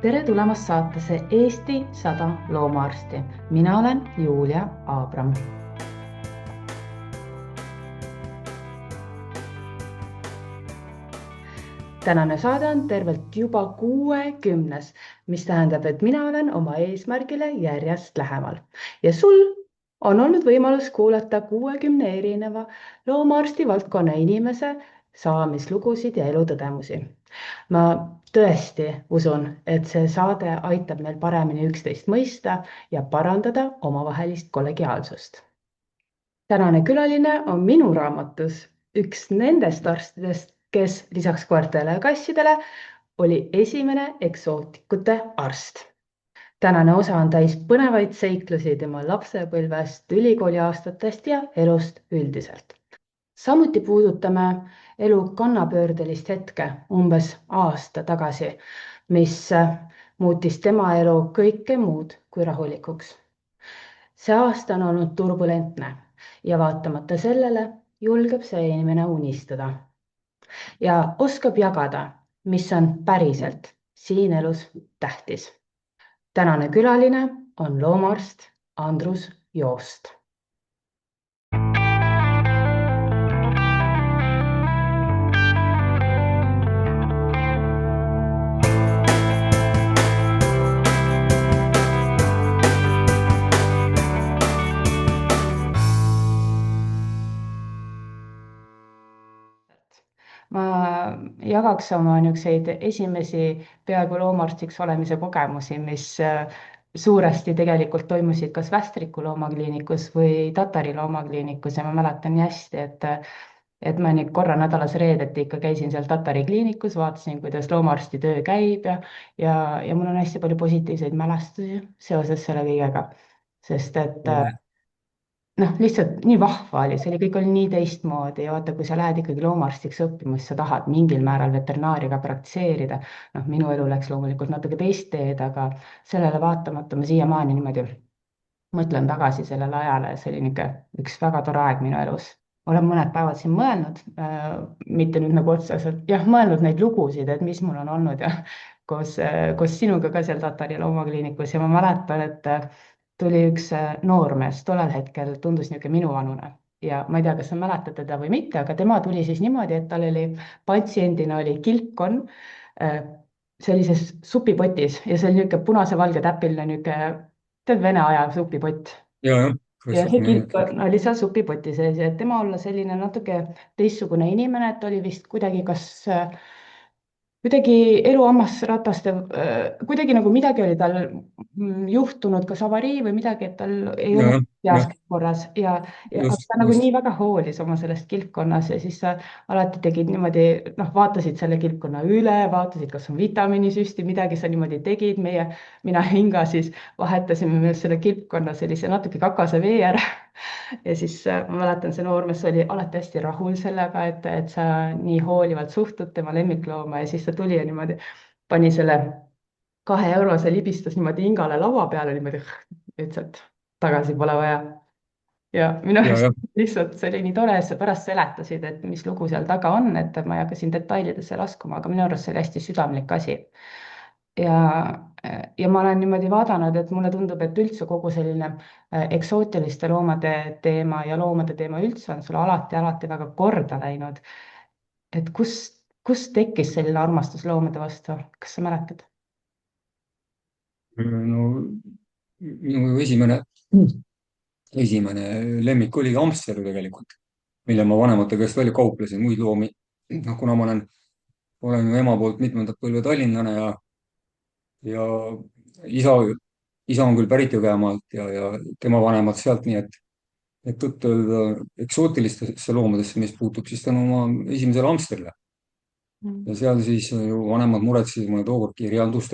Tere tulemast saatesse Eesti 100 loomaarsti. Mina olen Julia Aabram. Tänane saade on tervelt juba 60, mis tähendab, et mina olen oma eesmärgile järjest lähemal. Ja sul on olnud võimalus kuulata 60 erineva loomaarsti valdkonna inimese saamislugusid ja elutõdemusi. Ma tõesti usun, et see saade aitab meil paremini üksteist mõista ja parandada omavahelist kollegiaalsust. Tänane külaline on minu raamatus üks nendest arstidest, kes lisaks koertele ja kassidele oli esimene eksootikute arst. Tänane osa on täis põnevaid seiklusi tema lapsepõlvest, ülikooli aastatest ja elust üldiselt. Samuti puudutame elu kannapöördelist hetke umbes aasta tagasi, mis muutis tema elu kõike muud kui rahulikuks. See aasta on olnud turbulentne ja vaatamata sellele julgeb see inimene unistada ja oskab jagada, mis on päriselt siin elus tähtis. Tänane külaline on loomaarst Andrus Joost. Ma jagaks oma niisuguseid esimesi peaaegu loomaarstiks olemise kogemusi, mis suuresti tegelikult toimusid kas Västriku loomakliinikus või Tatari loomakliinikus ja ma mäletan nii hästi, et ma nüüd korra nädalas reedeti ikka käisin seal Tatari kliinikus, vaatasin, kuidas loomaarsti töö käib ja mul on hästi palju positiivseid mälestusi seoses selle kõigega, sest et lihtsalt nii vahva oli, see kõik oli nii teistmoodi ja vaata, kui sa lähed ikkagi loomaarstiks õppima, siis sa tahad mingil määral veterinaariga praktiseerida. Minu elu läks loomulikult natuke teist teed, aga sellele vaatamata ma siiamaani niimoodi mõtlen tagasi sellele ajale ja see oli üks väga tore aeg minu elus. Olen mõned päevad siin mõelnud, mitte nüüd nagu otseselt, mõelnud neid lugusid, et mis mul on olnud ja koos sinuga ka seal Tatari loomakliinikus ja ma mäletan, et tuli üks noormees, tollel hetkel tundus niisugune minuvanune ja ma ei tea, kas sa mäletad teda või mitte, aga tema tuli siis niimoodi, et tal oli patsiendina oli kilpkonn sellises supipotis ja see oli niisugune punase-valge täpiline niisugune, tead, Vene aja supipott. Ja see kilpkonn oli seal supipoti sees ja tema olla selline natuke teistsugune inimene, et oli vist kuidagi kuidagi elu hammasrataste, kuidagi nagu midagi oli tal juhtunud, kas avarii või midagi, et tal ei olnud peas korras ja ta nagu nii väga hoolis oma sellest kilpkonnas ja siis sa alati tegid niimoodi, vaatasid selle kilpkonna üle, vaatasid, kas on vitamiinisüsti, midagi sa niimoodi tegid, mina ja Inga siis vahetasime meil selle kilpkonna sellise natuke kakase vee ära ja siis ma mäletan, see noormees oli alati hästi rahul sellega, et sa nii hoolivalt suhtud tema lemmiklooma ja siis ta tuli ja niimoodi pani selle 2 eurose libistus niimoodi Ingale laua peale, niimoodi ütles, et tagasi pole vaja. Ja minu lihtsalt see oli nii tore, sa pärast seletasid, et mis lugu seal taga on, et ma ei hakka siin detailidesse laskuma, aga minu arust see oli hästi südamlik asi. Ja ma olen niimoodi vaadanud, et mulle tundub, et üldse kogu selline eksootiliste loomade teema ja loomade teema üldse on sulle alati väga korda läinud. Et kus tekkis selline armastus loomade vastu? Kas sa mäletad? No, minu esimene lemmik oli hamster tegelikult, mille ma vanemate käest välja kauplesin, muid loomi. Kuna ma olen ju ema poolt mitmendat põlve tallinlane ja isa on küll pärit Jõgemaalt ja tema vanemad sealt, nii et tõtt-öelda eksootilistesse loomadesse, mis puutub siis tänu oma esimesele hamsterile. Ja seal siis ju vanemad muretsesid mulle tookord kirjandust,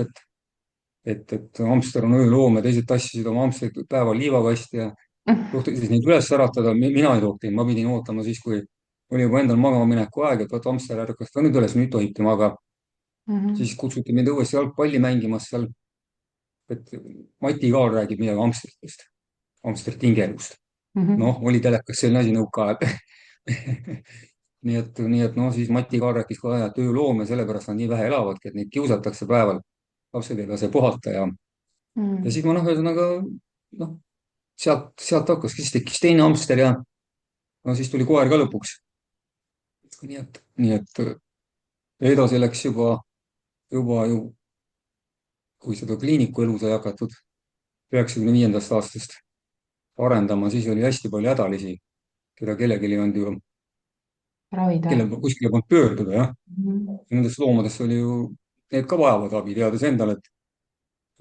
et hamster on ööloom ja teised tassisid oma hamstrid päeval liivakasti ja tohtisid neid üles äratada. Mina ei tohtinud, ma pidin ootama siis, kui oli juba endal magama mineku aeg, et hamster ärkas ka nüüd üles, nüüd tohibki magada. Siis kutsuti mind õues jalgpalli mängimas seal, et Mati Kaal räägib midagi hamstritest, hamstertingelust. Oli telekas selline asi nõukaajal. nii et siis Mati Kaal rääkis ka, et ööloom ja sellepärast nad nii vähe elavadki, et neid kiusatakse päeval. lapsed ei lase puhata ja mm. siis ma noh, ühesõnaga noh, sealt hakkaski, siis tekkis teine hamster ja no siis tuli koer ka lõpuks. nii et edasi läks juba ju, kui seda kliiniku elu sai hakatud 95. aastast arendama, siis oli hästi palju hädalisi, keda kellelgi ei olnud ju, Ravida. kellel kuskile polnud pöörduda, jah. Mhm. ja nendest loomadest oli ju, need ka vajavad abi, teades endale,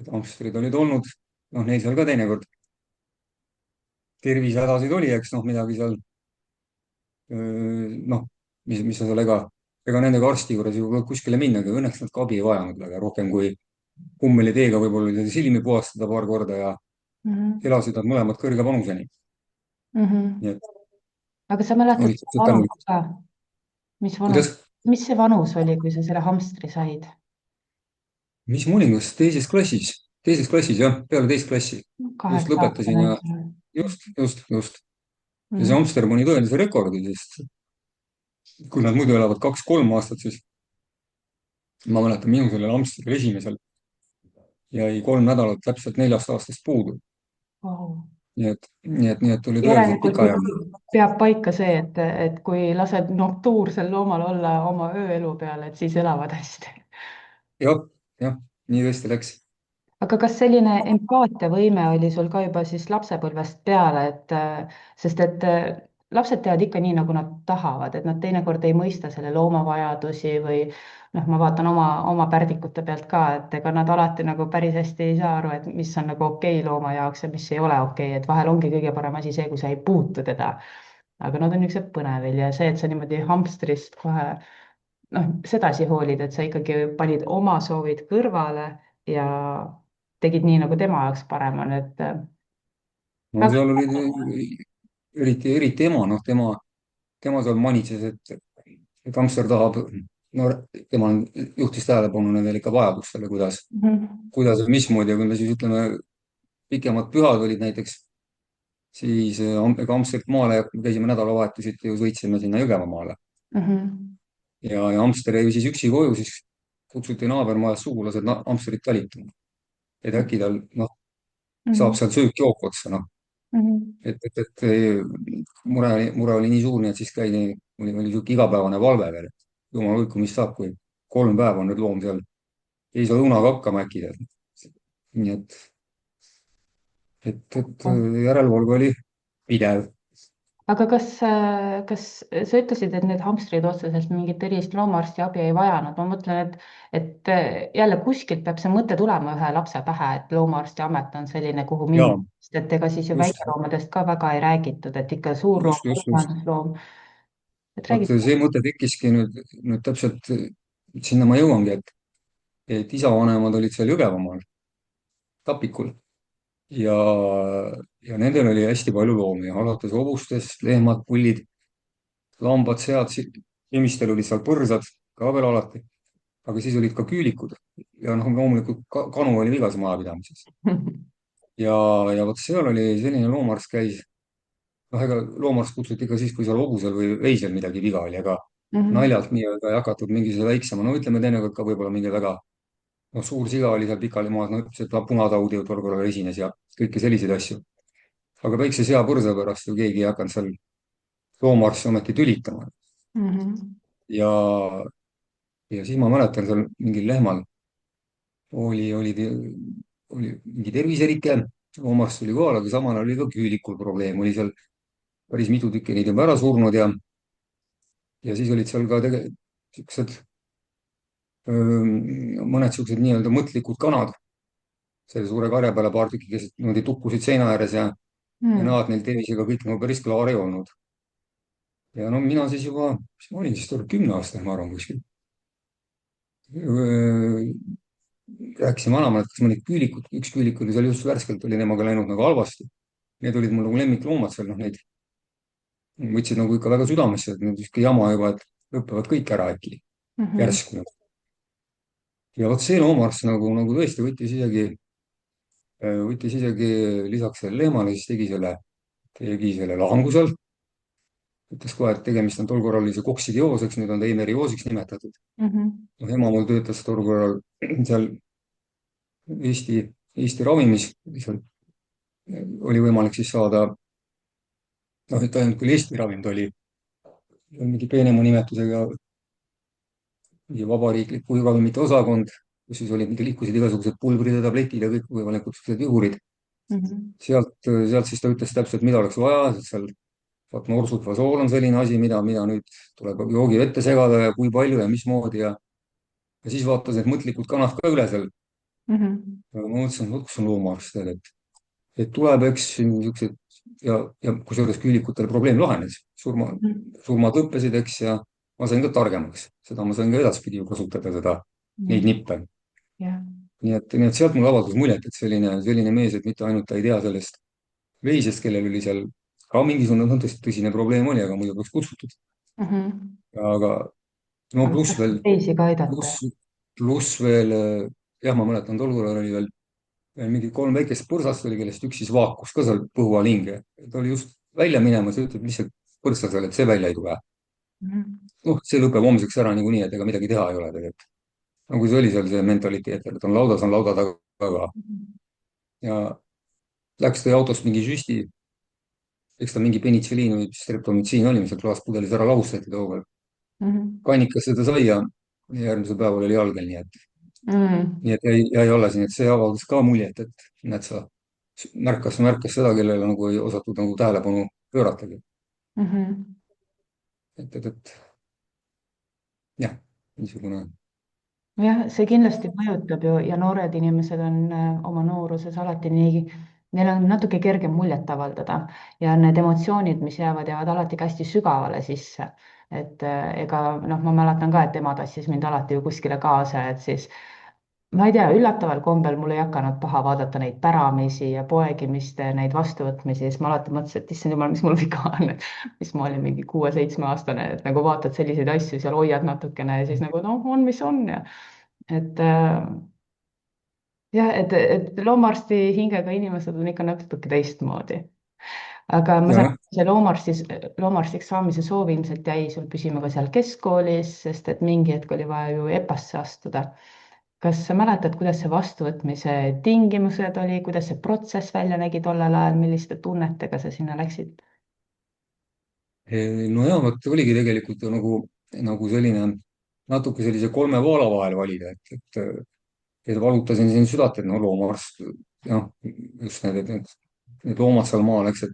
et hamstrid olid olnud, noh, neil seal ka teinekord tervisehädasid oli, eks noh, midagi seal, noh, mis sa seal, ega nendega arsti juures ju kuskile minnagi, õnneks nad ka abi ei vajanud väga rohkem kui kummeli-teega võib-olla oli silmi puhastada paar korda ja Mhm. elasid nad mõlemad kõrge vanuseni. Mhm. nii et aga sa mäletad olid seda suhteliselt vanust tänulikud. ka? Mis vanus, kuidas, mis see vanus oli, kui sa selle hamstri said? mis ma olin, kas teises klassis jah, peale teist klassi just lõpetasin Kaheksa-aastane ja äkki või? just. ja see Mhm. hamster pani tõelise rekordi, sest kui nad muidu elavad 2-3 aastat, siis ma mäletan, minu sellel hamstril esimesel jäi 3 nädalat täpselt 4 aastast puudu. Vau. nii et oli tõeliselt Järelikult pikaajaline. peab paika see, et kui lased noktuursel loomal olla oma ööelu peal, et siis elavad hästi. jah, jah, nii tõesti läks. aga kas selline empaatiavõime oli sul ka juba siis lapsepõlvest peale, et sest et lapsed teevad ikka nii, nagu nad tahavad, et nad teinekord ei mõista selle looma vajadusi või noh, ma vaatan oma pärdikute pealt ka, et ega nad alati nagu päris hästi ei saa aru, et mis on nagu okei looma jaoks ja mis ei ole okei, et vahel ongi kõige parem asi see, kui sa ei puutu teda. aga nad on niisugused põnevil ja see, et sa niimoodi hamstrist kohe noh, sedasi hoolid, et sa ikkagi panid oma soovid kõrvale ja tegid nii, nagu tema jaoks parem on, et no väga. seal olid eriti ema, noh, tema seal manitses, et hamster tahab, no tema juhtis tähelepanu nendele ikka vajadustele, Mhm, kuidas ja mismoodi ja kui me siis ütleme, pikemad pühad olid näiteks, siis ega hamstrit maale ei hakanud, käisime nädalavahetuseti ju sõitsime sinna Jõgevamaale mhm, ja hamster jäi siis üksi koju, siis kutsuti naabermajast sugulased hamstrit talitama. et äkki tal, noh, saab mhm, seal söök-jook otsa, noh. mhm, et mure oli nii suur, nii et siis oli niisugune igapäevane valve veel, et jumal hoidku, mis saab, kui 3 päeva on nüüd loom seal, ei saa õunaga hakkama äkki. nii et mhm. järelevalve oli pidev. aga kas sa ütlesid, et need hamstrid otseselt mingit erilist loomaarsti abi ei vajanud? ma mõtlen, et jälle kuskilt peab see mõte tulema ühe lapse pähe, et loomaarsti amet on selline, kuhu minna, jaa, sest et ega siis ju just, väikeloomadest ka väga ei räägitud, et ikka suurloom, just. põllumajandusloom, et vot räägid. see mõte tekkiski nüüd täpselt, sinna ma jõuangi, et isavanemad olid seal Jõgevamaal, Tapikul ja, ja nendel oli hästi palju loomi, alates hobustest, lehmad, pullid, lambad, sead, emistel olid seal põrsad ka veel alati, aga siis olid ka küülikud ja noh, loomulikult kanu oli igas majapidamises. ja, ja vot seal oli selline loomaarst käis, noh, ega loomaarst kutsuti ka siis, kui seal hobusel või veisel midagi viga oli, aga Mhm, naljalt nii-öelda ei hakatud mingisuguse väiksema, no ütleme teinekord ka võib-olla mingi väga, noh, suur siga oli seal pikali maas, no ütles, et punataud ju tol korral esines ja kõiki selliseid asju. aga väikse seapõrsa pärast ju keegi ei hakanud seal loomaarsti ometi tülitama. mhm, ja, ja siis ma mäletan seal mingil lehmal oli mingi terviserike, loomaarst tuli kohale, aga samal ajal oli ka küülikul probleem, oli seal päris mitu tükki neid juba ära surnud ja siis olid seal ka siuksed, mõned siuksed nii-öelda mõtlikud kanad selle suure karja peale, paar tükki, kes niimoodi tukkusid seina ääres ja mhm, näod neil tervisega kõik nagu päris klaar ei olnud. ja no mina siis juba, mis ma olin siis tol 10-aastane, ma arvan, kuskil. Rääkisime vanaemale, et kas ma neid küülikud, üks küülik oli seal just värskelt, oli temaga läinud nagu halvasti. Need olid mul nagu lemmikloomad seal, noh, neid võtsid nagu ikka väga südamesse, et nüüd niisugune jama juba, et lõpevad kõik ära äkki mhm, järsku. ja vot see loomaarst nagu tõesti võttis isegi lisaks sellele lehmale, siis tegi selle lahangu seal. ütles kohe, et tegemist on, tol korral oli see koksidiooseks, nüüd on ta eimerioosiks nimetatud. mhm, noh, ema mul töötas tol korral seal Eesti, Eesti ravimis lihtsalt oli võimalik siis saada, noh, et ainult küll Eesti ravim, ta oli mingi peenema nimetusega mingi vabariiklik kuivravimite osakond, kus siis olid, liikusid igasugused pulbrid ja tabletid ja kõikvõimalikud sellised juhurid. Mhm. Sealt siis ta ütles täpselt, mida oleks vaja, et seal vaat norsulfasool on selline asi, mida nüüd tuleb joogivette segada ja kui palju ja mismoodi ja siis vaatas need mõtlikud kanad ka üle seal. Mhm. Ja ma mõtlesin, et vot kus on loomaarst, et tuleb, eks siin niisugused ja kusjuures küülikutele probleem lahenes, surmad lõppesid, eks, ja ma sain ka targemaks, seda ma sain ka edaspidi ju kasutada, neid Mhm. nippe. Jah. Nii et sealt mulle avaldas muljet, et selline mees, et mitte ainult ta ei tea sellest veisest, kellel oli seal ka mingisugune no, tõsine probleem oli, aga muidu poleks kutsutud. Mhm. Aga no aga tahtis teisi ka aidata. pluss, pluss veel, jah, ma mäletan, tol korral oli veel mingi 3 väikest põrsast oli, kellest üks siis vaakus ka seal põhu all hinge. ta oli just välja minemas ja ütleb lihtsalt põrsa seal, et see välja ei tule. Mhm. noh, see lõpeb homseks ära niikuinii, et ega midagi teha ei ole tegelikult. no kui see oli seal see mentaliteet, et on lauda taga ka. Ja läks tõi autost mingi süsti, eks ta mingi penitsilliin või streptomitsiin oli, mis seal klaaspudelis ära lahustati tookord. Mhm. kannikas seda sai ja järgmisel päeval oli jalgel, nii Mhm. et jäi alles, nii et see avaldas ka muljet, et näed sa, märkas seda, kellele nagu ei osatud nagu tähelepanu pööratagi. Mhm. et jah, niisugune. jah, see kindlasti mõjutab ju ja noored inimesed on oma nooruses alati nii, neil on natuke kergem muljet avaldada ja need emotsioonid, mis jäävad alati ka hästi sügavale sisse. et ega noh, ma mäletan ka, et ema tassis mind alati ju kuskile kaasa, et siis ma ei tea, üllataval kombel mul ei hakanud paha vaadata neid päramisi ja poegimist, neid vastuvõtmisi, siis ma alati mõtlesin, et issand jumal, mis mul viga on, et mis ma olin mingi 6-7-aastane, et nagu vaatad selliseid asju, seal hoiad natukene ja siis nagu noh, on, mis on ja et jah, et loomaarsti hingega inimesed on ikka natuke teistmoodi. aga ma saan, ja see loomaarstiks saamise soov ilmselt jäi sul püsima ka seal keskkoolis, sest et mingi hetk oli vaja ju EPA-sse astuda. kas sa mäletad, kuidas see vastuvõtmise tingimused oli, kuidas see protsess välja nägi tollel ajal, milliste tunnetega sa sinna läksid? no ja vot oligi tegelikult ju nagu selline natuke sellise 3 vaala vahel valida, et valutasin siin südant, et no loomaarst, noh, just need loomad seal maal, eks,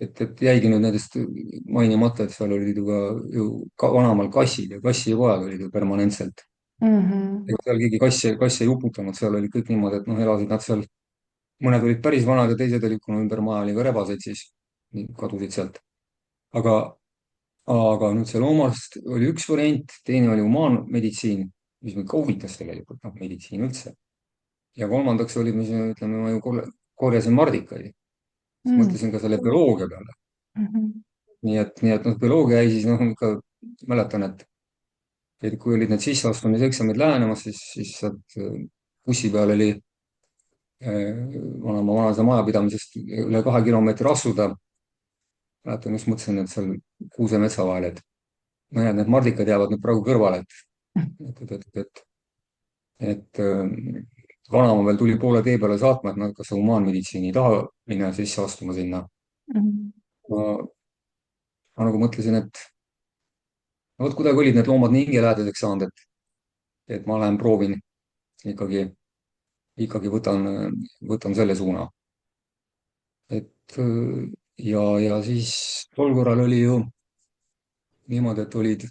et jäigi nüüd nendest mainimata, et seal olid ju ka vanamal kassid ja kassipojad olid ju permanentselt. Mhm. ega seal keegi kasse ei uputanud, seal oli kõik niimoodi, et noh, elasid nad seal, mõned olid päris vanad ja teised olid, kuna ümber maja oli ka rebaseid, siis kadusid sealt. aga, aga nüüd see loomaarst oli üks variant, teine oli humaanmeditsiin, mis mind ka huvitas tegelikult, noh, meditsiin üldse. ja kolmandaks oli, mis ütleme, ma ju korjasin mardikaid, siis Mhm. mõtlesin ka selle bioloogia peale. Mhm. nii et noh, bioloogia jäi siis noh, ikka mäletan, et kui olid need sisseastumiseksamid lähenemas, siis sealt bussi peal oli vanaisa majapidamisest üle 2 kilomeetri astuda. mäletan, just mõtlesin, et seal kuusemetsa vahel, et no ja need mardikad jäävad nüüd praegu kõrvale, et vanaema veel tuli poole tee peale saatma, et nad kas humaanmeditsiini ei taha minna sisse astuma sinna. Mhm. ma, ma nagu mõtlesin, et no vot kuidagi olid need loomad nii hingelähedaseks saanud, et ma lähen proovin ikkagi, ikkagi võtan selle suuna. Ja siis tol korral oli ju niimoodi, et olid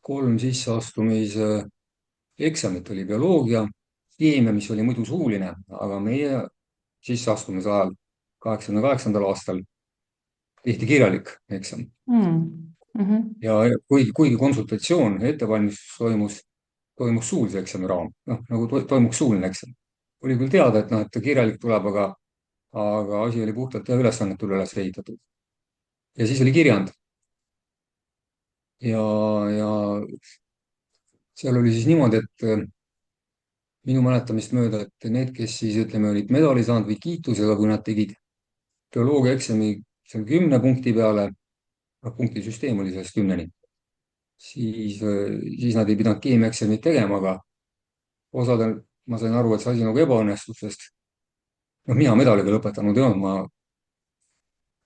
3 sisseastumise eksamit, oli bioloogia, keemia, mis oli muidu suuline, aga meie sisseastumise ajal, 88. aastal, tehti kirjalik eksam. Mhm. Mhm. ja kuigi konsultatsioon ja ettevalmistus toimus suulise eksami noh, nagu toimuks suuline eksam. oli küll teada, et noh, et kirjalik tuleb, aga asi oli puhtalt ülesannetele üles ehitatud. ja siis oli kirjand ja seal oli siis niimoodi, et minu mäletamist mööda, et need, kes siis ütleme, olid medali saanud või kiitusega, kui nad tegid bioloogiaeksami seal 10 punkti peale, noh, punktisüsteem oli sellest 10-ni, siis nad ei pidanud keemiaeksamit tegema, aga osadel ma sain aru, et see asi nagu ebaõnnestus, sest noh, mina medaliga lõpetanud ei olnud,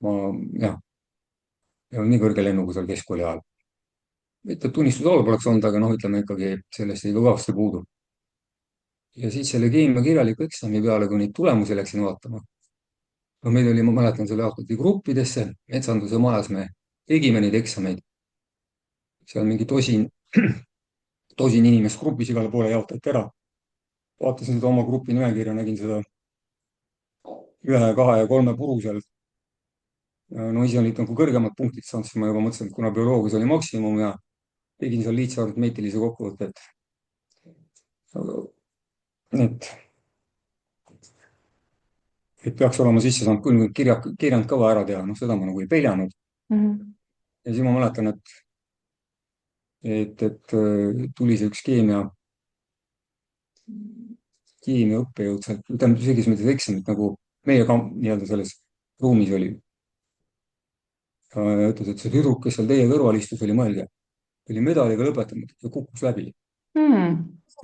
ma jah, ei olnud nii kõrge lennuga seal keskkooli ajal. mitte, et tunnistus halb oleks olnud, aga noh, ütleme ikkagi sellest jäi kõvasti puudu. ja siis selle keemia kirjaliku eksami peale, kui neid tulemusi läksin vaatama, no meil oli, ma mäletan, selle jaotati gruppidesse, metsanduse majas me tegime neid eksameid, seal mingi tosin inimest grupis igale poole jaotati ära. vaatasin seda oma grupi nimekirja, nägin seda ühe, kahe ja kolme puru seal. No ise olid nagu kõrgemad punktid saanud, siis ma juba mõtlesin, et kuna bioloogias oli maksimum ja tegin seal lihtsa aritmeetilise kokkuvõtte, et peaks olema sisse saanud küll kirjand kõva ära teha, noh, seda ma nagu ei peljanud. Mhm. ja siis ma mäletan, et tuli see üks keemia õppejõud sealt, tähendab isegi mitte eksamit nagu meie ka nii-öelda selles ruumis oli. Ütles, et see tüdruk, kes seal teie kõrval istus, mõelge, oli medaliga lõpetanud ja kukkus läbi.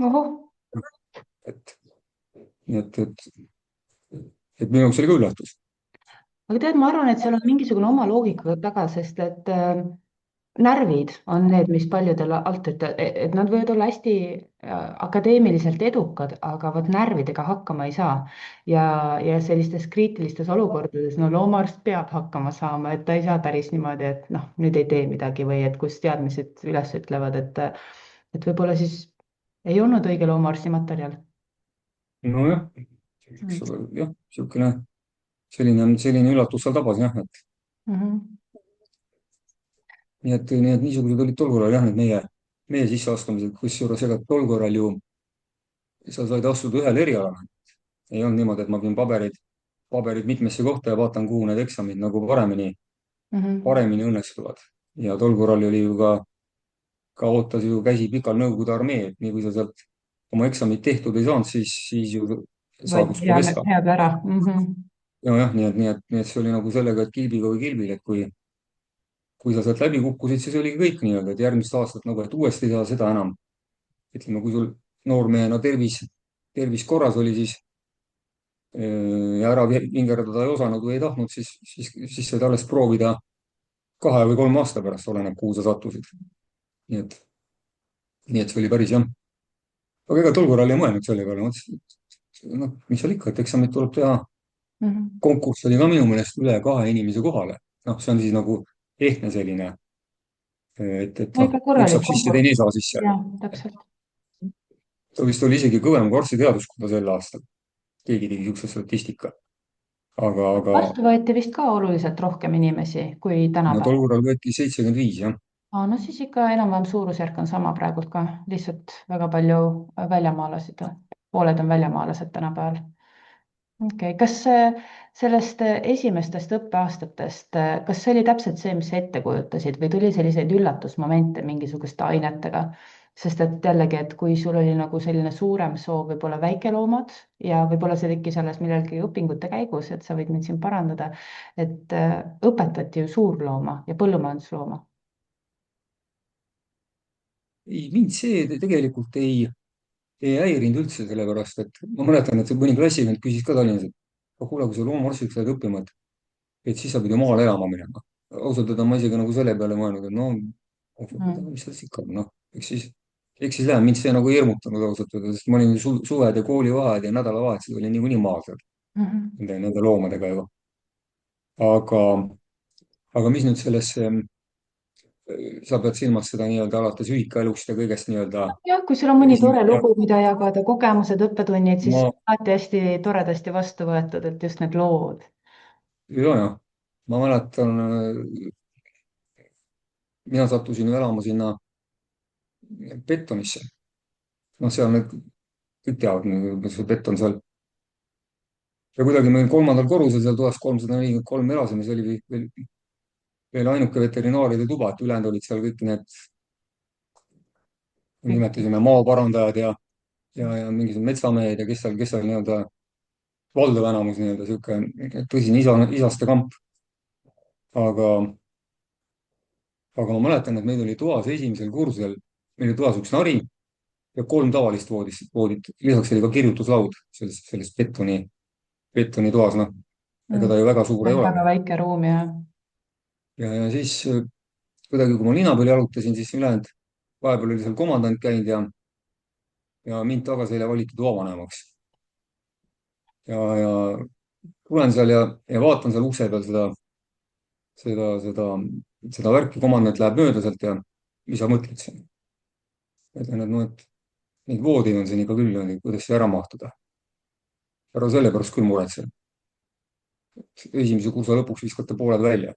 Ohoh, et nii et minu jaoks oli ka üllatus. aga tead, ma arvan, et seal on mingisugune oma loogika ka taga, sest et närvid on need, mis paljudel alt ütlevad, et nad võivad olla hästi akadeemiliselt edukad, aga vot närvidega hakkama ei saa. ja sellistes kriitilistes olukordades, no loomaarst peab hakkama saama, et ta ei saa päris niimoodi, et noh, nüüd ei tee midagi või et kus teadmised üles ütlevad, et võib-olla siis ei olnud õige loomaarsti materjal. nojah, eks ole, jah, niisugune selline üllatus seal tabas jah, et Mhm. nii et niisugused olid tol korral jah, need meie sisseastumised, kusjuures ega tol korral ju sa said astuda ühele erialale. ei olnud niimoodi, et ma panin paberid mitmesse kohta ja vaatan, kuhu need eksamid nagu Mhm. paremini õnnestuvad. ja tol korral oli ju ka ootas ju käsi pikal Nõukogude armee, et nii kui sa sealt oma eksamid tehtud ei saanud, siis ju Vaid saabus Podesta. jääb ära. Mhm. nojah, nii et see oli nagu sellega, et kilbiga või kilbil, et kui sa sealt läbi kukkusid, siis oligi kõik nii-öelda, et järgmist aastat nagu, et uuesti ei saa seda enam. ütleme, kui sul noormehena tervis korras oli, siis ja ära vingerdada ei osanud või ei tahtnud, siis said alles proovida 2 või 3 aasta pärast, oleneb, kuhu sa sattusid. nii et, nii et see oli päris jah. aga ega tol korral ei mõelnud selle peale, mõtlesin, et noh, mis seal ikka, et eksamit tuleb teha. Mhm. konkurss oli ka minu meelest üle 2 inimese kohale. noh, see on siis nagu ehtne selline, et no noh, ikka üks korralik saab sisse, teine konkurss. ei saa sisse. jah, täpselt. ta vist oli isegi kõvem kui arstiteaduskonna sel aastal. keegi tegi niisuguse statistika. aga vastu võeti vist ka oluliselt rohkem inimesi kui no tol tänapäeval. korral võeti 75 jah. No siis ikka enam-vähem suurusjärk on sama praegult ka, lihtsalt väga palju väljamaalasid. pooled on väljamaalased tänapäeval. okei, kas sellest esimestest õppeaastatest, kas see oli täpselt see, mis sa ette kujutasid või tuli selliseid üllatusmomente mingisuguste ainetega? sest et jällegi, et kui sul oli nagu selline suurem soov võib-olla väikeloomad ja võib-olla see tekkis alles millalgi õpingute käigus, et sa võid mind siin parandada, et õpetati ju suurlooma ja põllumajanduslooma. ei, mind see tegelikult ei häirinud üldse, sellepärast et ma mäletan, et see mõni klassivend küsis ka Tallinnas, et aga kuule, kui sa loomaarstiks lähed õppima, et siis sa pidi maale elama minema. ausalt öelda ma isegi nagu selle peale mõelnud, et no, Mm. mis sellest ikka on, noh, eks siis lähen, mind see nagu ei hirmutanud ausalt öelda, sest ma olin ju suved ja koolivahed ja nädalavahetused olin niikuinii maal seal Mhm. nende loomadega ju. aga, aga mis nüüd sellesse, sa pead silmas seda nii-öelda alates ühikaelust ja kõigest nii-öelda jah, kui sul on mõni tore ja lugu, mida jagada, kogemused, õppetunnid, siis ma, alati hästi toredasti vastu võetud, et just need lood. ja, ma mäletan, mina sattusin ju elama sinna Bettonisse. noh, seal need, kõik teavad, mis see beton seal. ja kuidagi meil 3. korrusel seal toas 343 elasime, see oli veel ainuke veterinaaride tuba, et ülejäänud olid seal kõik need, nimetasime maaparandajad ja mingisugused metsamehed ja kes seal nii-öelda valdav enamus nii-öelda sihuke tõsine isaste kamp. aga, aga ma mäletan, et meil oli toas esimesel kursusel, meil oli toas üks nari, ja 3 tavalist voodit. Lisaks oli ka kirjutuslaud selles betonitoas, noh, ega mm.. ta ju väga suur ei ole. väga väike ruum ja. Ja siis kuidagi, kui ma nina peal jalutasin, siis ülejäänud, vahepeal oli seal komandant käinud ja mind tagaselja valitud vabanemaks. ja tulen seal ja vaatan seal ukse peal seda, seda, seda värki, komandant läheb mööda sealt ja mis sa mõtled siin? ütlen, et noh, et neid voodeid on siin ikka küll, kuidas siia ära mahtuda. ära selle pärast küll muretse. Esimese kursa lõpuks viskate pooled välja.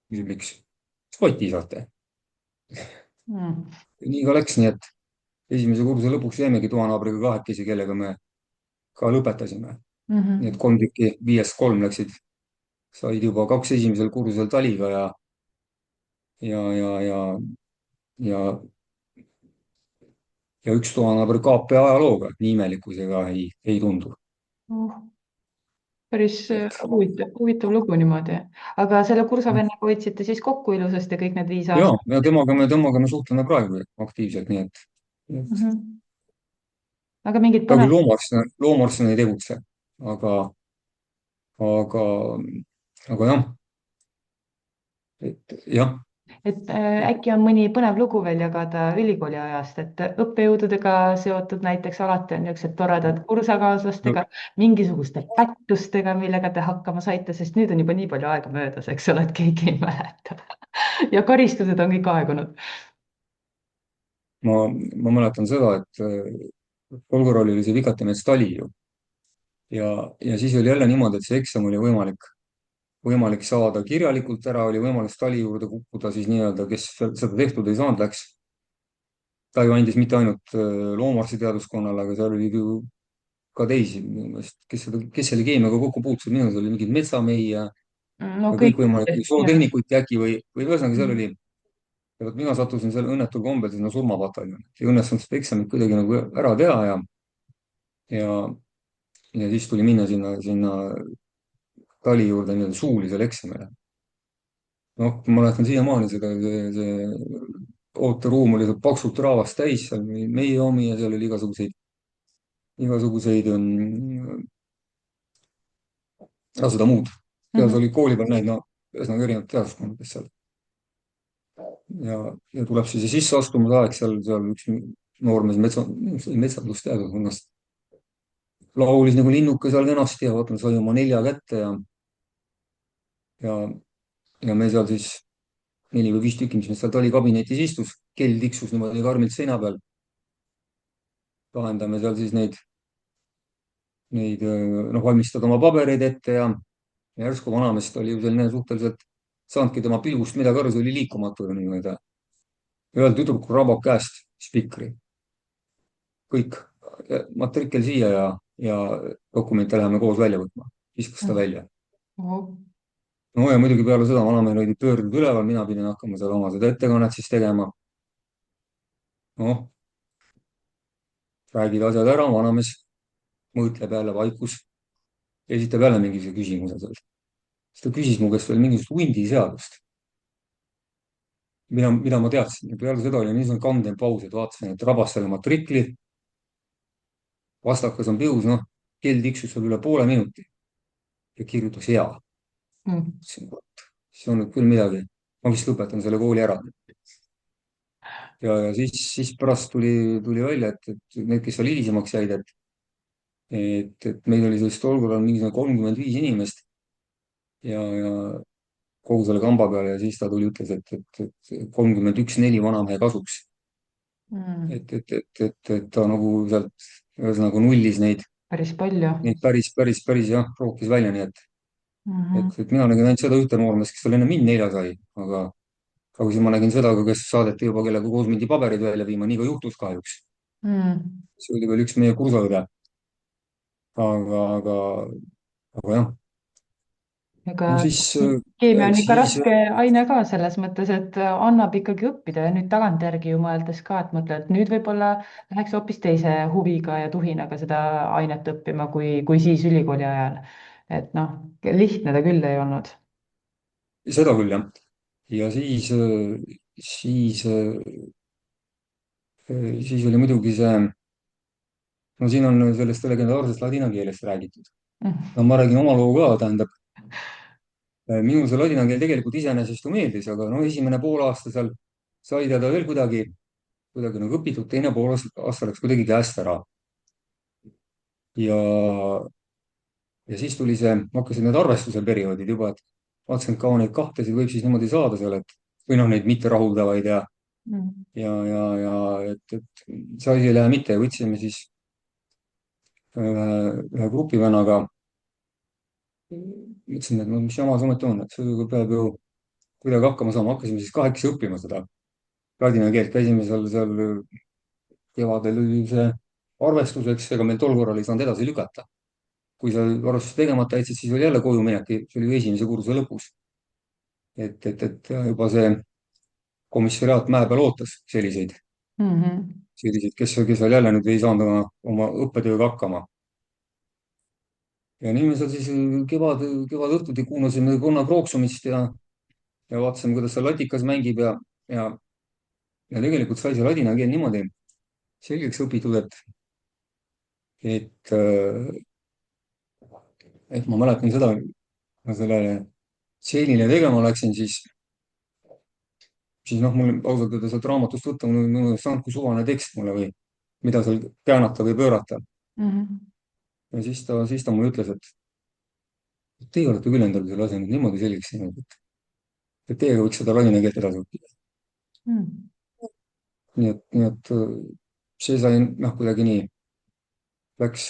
küsib, miks? spoti saate. Mm. nii ka läks, nii et esimese kursa lõpuks jäimegi toanaabriga kahekesi, kellega me ka lõpetasime. nii et Mhm. 3 tükki 5-3 läksid, said juba 2 esimesel kursusel taliga ja, ja, ja, ja, ja üks toanaaber KP ajalooga. nii imelik, kui see ka ei tundu. Oh, päris et huvitav lugu niimoodi. aga selle kursavennaga hoidsite siis kokku ilusasti kõik need 5 aastat? ja temaga me suhtleme praegu aktiivselt, nii et Mhm. aga mingid ta küll põnevad, loomaarstina ei tegutse, aga, aga, aga jah, et jah, et äkki on mõni põnev lugu veel jagada ülikooli ajast, et õppejõududega seotud näiteks alati on niisugused toredad no kursakaaslastega, mingisuguste pättustega, millega te hakkama saite, sest nüüd on juba nii palju aega möödas, eks ole, et keegi ei mäleta. ja karistused on kõik aegunud. ma mäletan seda, et tol korral oli see Vigatimets tali ju ja siis oli jälle niimoodi, et see eksam oli võimalik saada kirjalikult ära, oli võimalik tali juurde kukkuda siis nii-öelda, kes seda tehtud ei saanud, läks. ta ju andis mitte ainult loomaarstiteaduskonnale, aga seal oli ju ka teisi minu meelest, kes selle keemiaga kokku puutusid, minu arust oli mingeid metsamehi no ja kõik. kõikvõimalikke zootehnikud äkki või ühesõnaga seal Mhm. oli. ja vot mina sattusin seal õnnetul kombel sinna surmapataljoni. ei õnnestunud seda eksamit kuidagi nagu ära teha ja, ja siis tuli minna sinna tali juurde nii-öelda suulisele eksamile. noh, ma mäletan siiamaani see ooteruum oli paksult rahvast täis, seal oli meie omi ja seal oli igasuguseid seda muud. ja Mhm. see oli kooli peal näinud, no ühesõnaga erinevad teaduskonnad seal. ja tuleb siis see sisseastumisaeg seal üks noormees metsandusteaduskonnast laulis nagu linnuke seal kenasti ja vaatan, sai oma 4 kätte ja, ja me seal siis 4 või 5 tükki, mis meil seal talikabinetis istus, kell tiksus niimoodi karmilt seina peal. lahendame seal siis neid noh, valmistada oma pabereid ette ja järsku vanameest oli ju selline suhteliselt, saanudki tema pilgust midagi aru, see oli liikumatu ju nii-öelda. ühel tüdrukul rabab käest spikri, kõik, matrikkel siia ja dokumente läheme koos välja võtma, viskas ta välja. Oh. no ja muidugi peale seda vanamehed olid pöördunud üleval, mina pidin hakkama seal oma seda ettekannet siis tegema. noh, räägid asjad ära, vanamees mõtleb jälle vaikus, esitab jälle mingisuguse küsimuse seal. siis ta küsis mu käest veel mingisugust hundiseadust, mida ma teadsin ja peale seda oli niisugune kandev paus, et vaatasin, et rabas selle matrikli, vastakas on pius, noh, kell tiksus seal üle poole minuti ja kirjutas hea. Mm. ütlesin, vot, see on nüüd küll midagi, ma vist lõpetan selle kooli ära. ja siis pärast tuli välja, et need, kes seal hilisemaks jäid, et meil oli sellist tol korral mingisugune 35 inimest ja kogu selle kamba peale ja siis ta tuli, ütles, et 31-4 vanamehe kasuks. Mm. et ta nagu sealt ühesõnaga nullis päris palju. neid päris jah, rookis välja, nii Mhm. et mina nägin ainult seda ühte noormeest, kes tal enne mind 4 sai, aga siis ma nägin seda ka, kes saadeti juba, kellega koos mindi pabereid välja viima, nii ka juhtus kahjuks. Mm. see oli veel üks meie kursaõde. aga, aga jah, ega no siis, keemia on ikka siis raske aine ka selles mõttes, et annab ikkagi õppida ja nüüd tagantjärgi ju mõeldes ka, et mõtled, et nüüd võib-olla läheks hoopis teise huviga ja tuhinaga seda ainet õppima, kui siis ülikooli ajal. et noh, lihtne ta küll ei olnud. seda küll jah. Ja siis siis oli muidugi see, no siin on sellest legendaarsest ladina keelest räägitud. no ma räägin oma loo ka, tähendab, minul see ladina keel tegelikult iseenesest ju meeldis, aga no esimene poolaasta seal sai teda veel kuidagi nagu õpitud, teine poolaasta läks kuidagi käest ära. ja, ja siis tuli see, hakkasid need arvestuse perioodid juba, et vaatasin, et kaua neid kahtesid võib siis niimoodi saada seal, et või noh, neid mitterahuldavaid ja et see asi ei lähe mitte ja võtsime siis ühe grupivennaga, mõtlesin, et no mis jama see ometi on, et see peab ju kuidagi hakkama saama, hakkasime siis kahekesi õppima seda ladina keelt, käisime seal kevadel oli see arvestus, eks, ega meil tol korral ei saanud edasi lükata. kui sa arvestuse tegemata jätsid, siis oli jälle koju minek, see oli ju esimese kursuse lõpus. et juba see komissariaat mäe peal ootas selliseid, kes veel jälle nüüd ei saanud oma õppetööga hakkama. ja nii me seal siis kevadõhtuti kuulasime konna krooksumist ja vaatasime, kuidas see latikas mängib ja, ja tegelikult sai see ladina keel niimoodi selgeks õpitud, et ma mäletan seda, ma sellele stseenile tegema läksin, siis noh, mul ausalt öelda sealt raamatust võtta, mul ei saanud kui suvane tekst mulle või mida seal käänata või pöörata. ja siis ta mulle ütles, et teie olete küll endale selle asja nüüd niimoodi selgeks teinud, et teiega võiks seda ladina keelt edasi õppida. nii et see sai noh, kuidagi nii läks.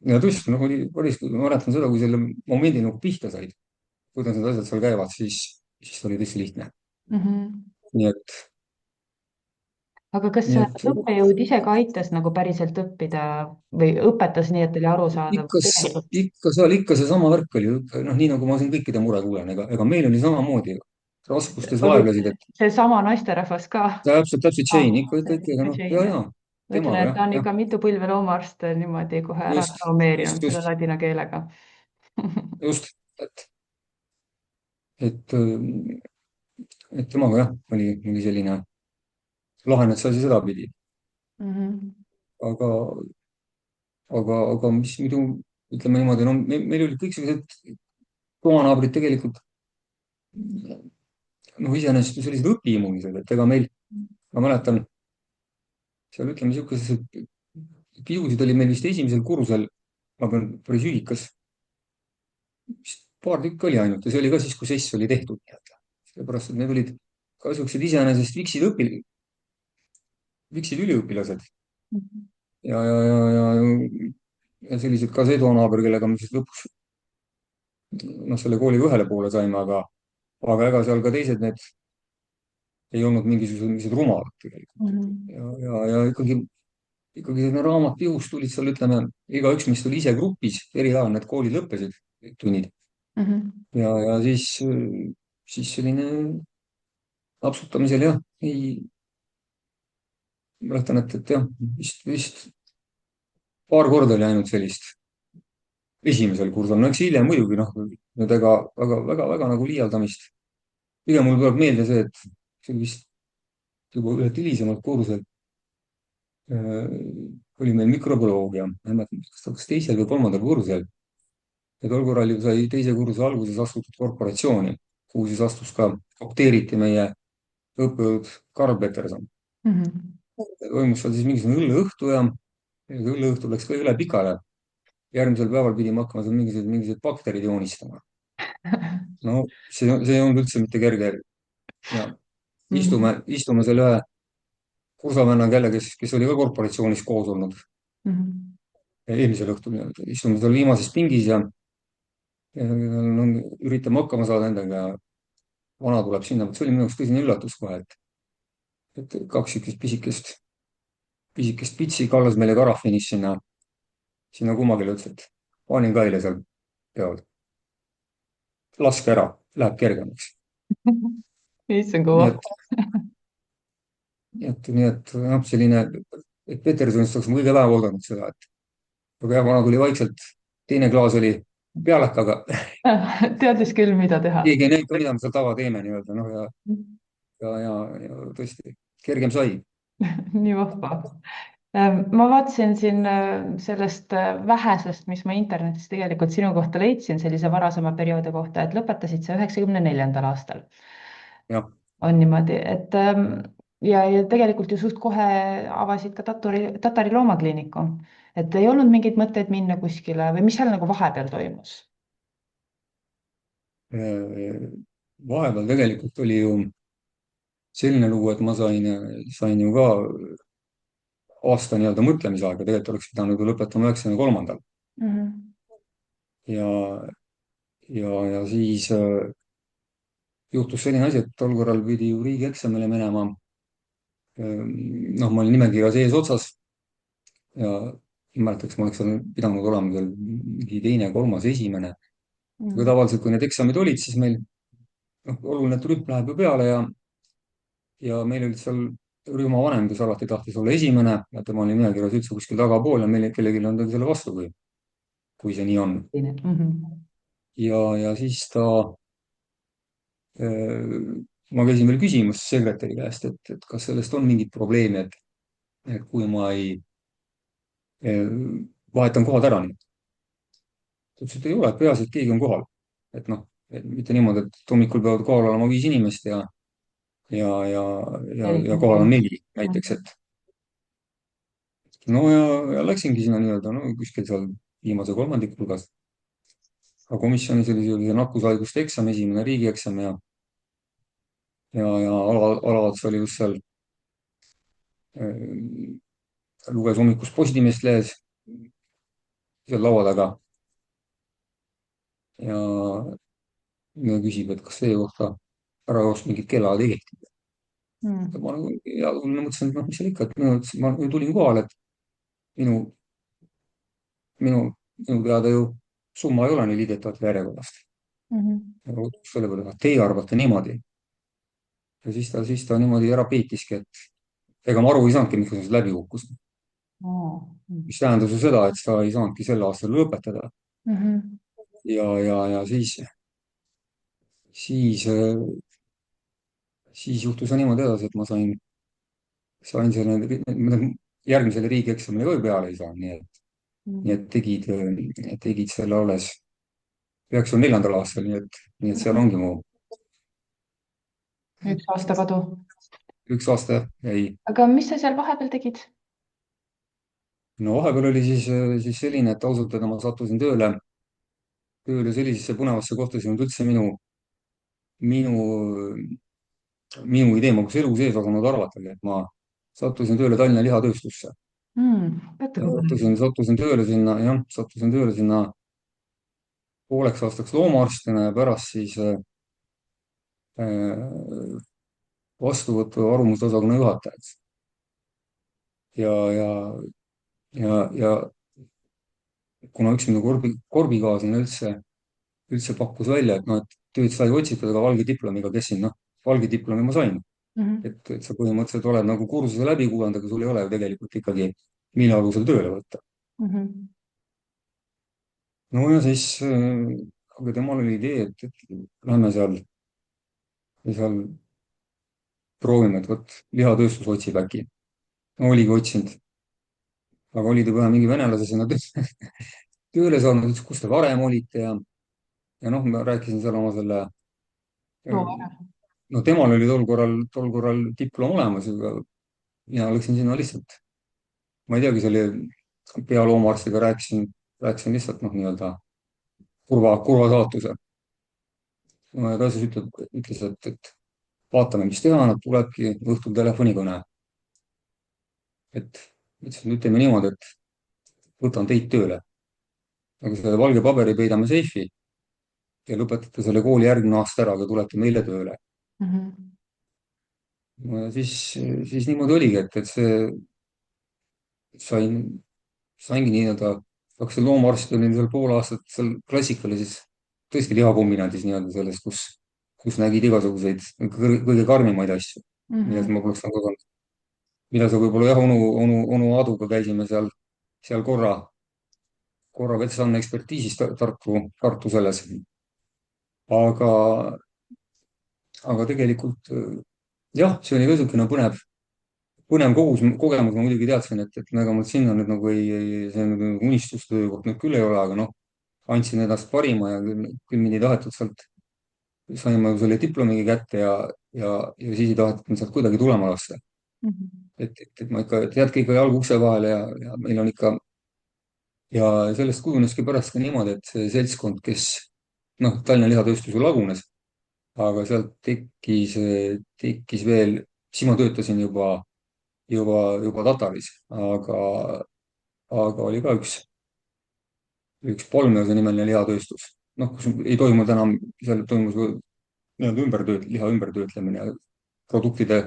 ja tõesti, noh, ma mäletan seda, kui selle momendi nagu pihta said, kuidas need asjad seal käivad, siis oli tõesti lihtne. nii et, aga kas nii et õppejõud ise ka aitas nagu päriselt õppida või õpetas nii, et oli arusaadav? ikka, tegelikult ikka seesama värk oli, noh, nii nagu ma siin kõikide mure kuulen, ega meil oli samamoodi raskustes oli vaevlesid, et seesama naisterahvas ka. täpselt Jane, ikka, aga noh, Jane, jah. ja, ma ütlen, temaga et ta on jah, ikka mitu põlve loomaarst niimoodi kohe ära just, just, traumeerinud selle just, ladina keelega. just, et temaga jah, oli selline lahenes see asi sedapidi, aga, aga mis muidu, ütleme niimoodi, no meil olid kõiksugused toanaabrid tegelikult, noh, iseenesest ju sellised õpihimulised, et ega meil, ma mäletan, seal ütleme niisuguses, kiusid oli meil vist esimesel kursusel, ma pean päris ühikas, vist paar tükki oli ainult ja see oli ka siis, kui sess oli tehtud nii-öelda. sellepärast, et need olid ka niisugused iseenesest viksid üliõpilased ja sellised ka see toonaaber, kellega me siis lõpuks noh, selle kooliga ühele poole saime, aga ega seal ka teised need ei olnud mingisugused rumalad tegelikult. ja ikkagi selline raamat pihus tulid seal, ütleme, igaüks meist oli ise grupis, eri ajal need koolid lõppesid, tunnid. ja siis selline lapsutamisel jah, ei, mäletan, et jah, vist paar korda oli ainult sellist esimesel kursusel, no eks hiljem muidugi noh, nüüd ega väga nagu liialdamist. pigem mul tuleb meelde see, et see oli vist juba ühelt hilisemalt kursusel oli meil mikrobioloogia, ma ei mäleta, kas teisel või kolmandal kursusel. ja tol korral ju sai teise kursuse alguses astutud korporatsiooni, kuhu siis astus ka, opteeriti meie õppejõud Karl Peterson. toimus seal siis mingisugune õlleõhtu ja õlleõhtul läks ka üle pikale. järgmisel päeval pidime hakkama seal mingisuguseid bakterid joonistama. no see ei olnud üldse mitte kerge. ja istume selle ühe kursavennaga jälle, kes oli ka korporatsioonis koos olnud eelmisel õhtul. istume seal viimases pingis ja no, üritame hakkama saada endaga. vana tuleb sinna, see oli minu jaoks tõsine üllatus kohe, et kaks sihukest pisikest pitsi kallas meile karafinis sinna kummagile, ütles, et panin kaile seal peal. laske ära, läheb kergemaks. issand nii kõva. et noh, selline, et Petersonist oleks ma kõige vähem oodanud seda, aga jah, vana tuli vaikselt, teine klaas oli pealekaga. teadis küll, mida teha. keegi ei näinud ka, mida me seal tava teeme nii-öelda, noh ja tõesti kergem sai. nii vahva. Ma vaatasin siin sellest vähesest, mis ma internetist tegelikult sinu kohta leidsin, sellise varasema perioodi kohta, et lõpetasid sa 94. aastal. jah, On niimoodi, et ja tegelikult ju suht kohe avasid ka Tatari loomakliiniku. Et ei olnud mingeid mõtteid minna kuskile või mis seal nagu vahepeal toimus? vahepeal tegelikult oli ju selline lugu, et ma sain ju ka aasta nii-öelda mõtlemisaega, tegelikult oleks pidanud ju lõpetama 93. Mhm. ja, ja siis juhtus selline asi, et tol korral pidi ju riigieksamile minema. noh, ma olin nimekirjas eesotsas ja mäletaks, ma oleks seal pidanud olema seal mingi teine, kolmas, esimene. aga Mhm. tavaliselt, kui need eksamid olid, siis meil noh, oluline, et rühm läheb ju peale ja meil olid seal rühma vanem, kes alati tahtis olla esimene ja tema oli nimekirjas üldse kuskil tagapool ja meil kellelgi ei olnud selle vastu, kui see nii on. Mhm. ja siis ma käisin veel küsimas sekretäri käest, et kas sellest on mingit probleemi, et kui ma ei vahetan kohad ära nii. ta ütles, et ei ole, peaasi, et keegi on kohal. et noh, et mitte niimoodi, et hommikul peavad kohal olema 5 inimest ja, ja, ja kohal on 4 näiteks, Mhm. et no ja läksingi sinna nii-öelda no kuskil seal viimase kolmandiku hulgas. aga komisjonis oli see nakkushaiguste eksam, esimene riigieksam ja alaots oli just seal, luges hommikust Postimehest lehes seal laua taga ja küsib, et kas teie kohta ära jaoks mingid kellaajad ei kehti. ja Mhm. ma nagu headuline mõtlesin, et noh, mis seal ikka, et ma ju tulin kohale, et minu, minu, minu teada ju summa ei ole nii liidetavate järjekorrast. Mhm. ja selle peale, et teie arvate niimoodi. ja siis ta niimoodi ära peitiski, et ega ma aru ei saanudki, miks ma sellest läbi kukkusin. Oo. mis tähendas ju seda, et ta ei saanudki sel aastal lõpetada. Mhm. ja siis, siis juhtus ja niimoodi edasi, et ma sain selle, järgmisele riigieksamile ka ju peale ei saanud, nii et tegid selle alles 94. aastal, nii et seal Mhm. ongi mu 1 aasta kadu. 1 aasta jäi. aga mis sa seal vahepeal tegid? no vahepeal oli siis selline, et ausalt öelda ma sattusin tööle sellisesse põnevasse kohta, see ei olnud üldse minu, minu idee, ma poleks elu sees osanud arvatagi, et ma sattusin tööle Tallinna lihatööstusse. Teate, ja kui põnev. sattusin tööle sinna, jah, sattusin tööle sinna pooleks aastaks loomaarstina ja pärast siis äh, vastuvõtu arvamusosakonna juhatajaks. ja, ja, ja kuna üks minu korbikaaslane üldse pakkus välja, et noh, et tööd sai otsitud, aga valge diplomiga, kes siin, noh, valge diplomi ma sain. Mhm. et sa põhimõtteliselt oled nagu kursuse läbi kuulanud, aga sul ei ole ju tegelikult ikkagi, mille alusel tööle võtta. Mhm. no ja siis, aga temal oli idee, et lähme seal proovime, et vot lihatööstus otsib äkki. no oligi otsinud, aga olid juba mingi venelase sinna tööle saanud, ütles, kus te varem olite ja noh, ma rääkisin seal oma selle, loo ära. no temal oli tol korral diplom olemas, aga mina läksin sinna lihtsalt, ma ei teagi, selle pealoomaarstiga rääkisin lihtsalt noh, nii-öelda kurva saatuse. no ja ta siis ütles, et vaatame, mis teha, nad tulebki õhtul telefonikõne. et ütlesin, nüüd teeme niimoodi, et võtan teid tööle, aga selle valge paberi peidame seifi ja lõpetate selle kooli järgmine aasta ära, aga tulete meile tööle. Mhm. no ja siis niimoodi oligi, et saingi nii-öelda, hakkasin loomaarst, olin seal pool aastat seal klassikalises, tõesti lihakombinaadis nii-öelda selles, kus nägid igasuguseid kõige karmimaid asju, milles Mhm. ma poleks nagu osanud, mida sa võib-olla jah, onu Aaduga käisime seal korra veterinaalekspertiisis Tartu selles, aga, aga tegelikult jah, see oli ka niisugune kogemus, ma muidugi teadsin, et ega mul sinna nüüd nagu see nüüd unistuste töökoht nüüd küll ei ole, aga noh, andsin endast parima ja küll mind ei tahetud sealt, sain ma ju selle diplomigi kätte ja siis ei tahetud mind sealt kuidagi tulema lasta. Mhm. Et ma ikka, et jätke ikka jalg ukse vahele ja meil on ikka, ja sellest kujuneski pärast ka niimoodi, et see seltskond, kes noh, Tallinna Lihatööstus ju lagunes, aga sealt tekkis veel, siis ma töötasin juba Tataris, aga oli ka üks Polmjose nimeline lihatööstus. noh, kus ei toimunud enam, seal toimus nii-öelda liha ümbertöötlemine ja produktide,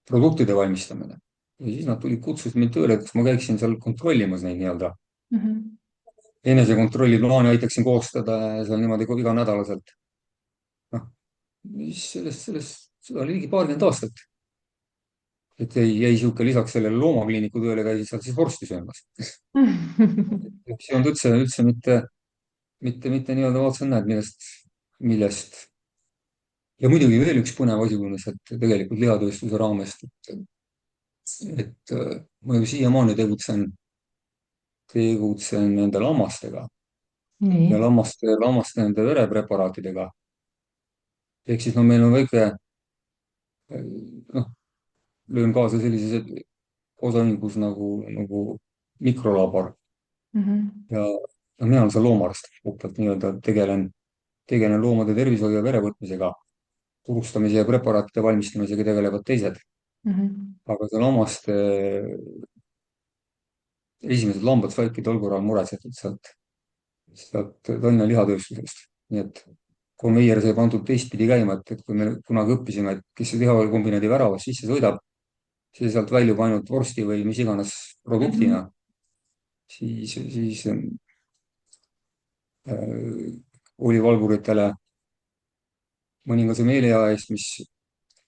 produktide valmistamine. ja siis nad kutsusid mind tööle, et kas ma käiksin seal kontrollimas neid nii-öelda Mhm. enesekontrolli plaani aitaksin koostada seal niimoodi iganädalaselt. noh, siis seda oli ligi paarkümmend aastat. et jäi sihuke lisaks sellele loomakliiniku tööle käisin seal siis vorsti söömas. see on üldse mitte nii-öelda vaatasin, näed, millest. ja muidugi veel üks põnev asi unes, et tegelikult lihatööstuse raames, et ma ju siiamaani tegutsen nende lammastega ja nii. lammaste nende verepreparaatidega. ehk siis no meil on väike, noh, löön kaasa sellises osaühingus nagu mikrolabor Mhm. ja no mina olen seal loomaarst, puhtalt nii-öelda tegelen loomade tervishoiu ja verevõtmisega, turustamise ja preparaatide valmistamisega tegelevad teised. Mhm. aga see lammaste esimesed lambad saidki tol korral muretsetud sealt Tallinna lihatööstusest. nii et konveier sai pandud teistpidi käima, et kui me kunagi õppisime, et kes see lihakombinaadi väravast sisse sõidab, see sealt väljub ainult vorsti või mis iganes Mhm. produktina, siis oli valvuritele mõningase meeleea eest,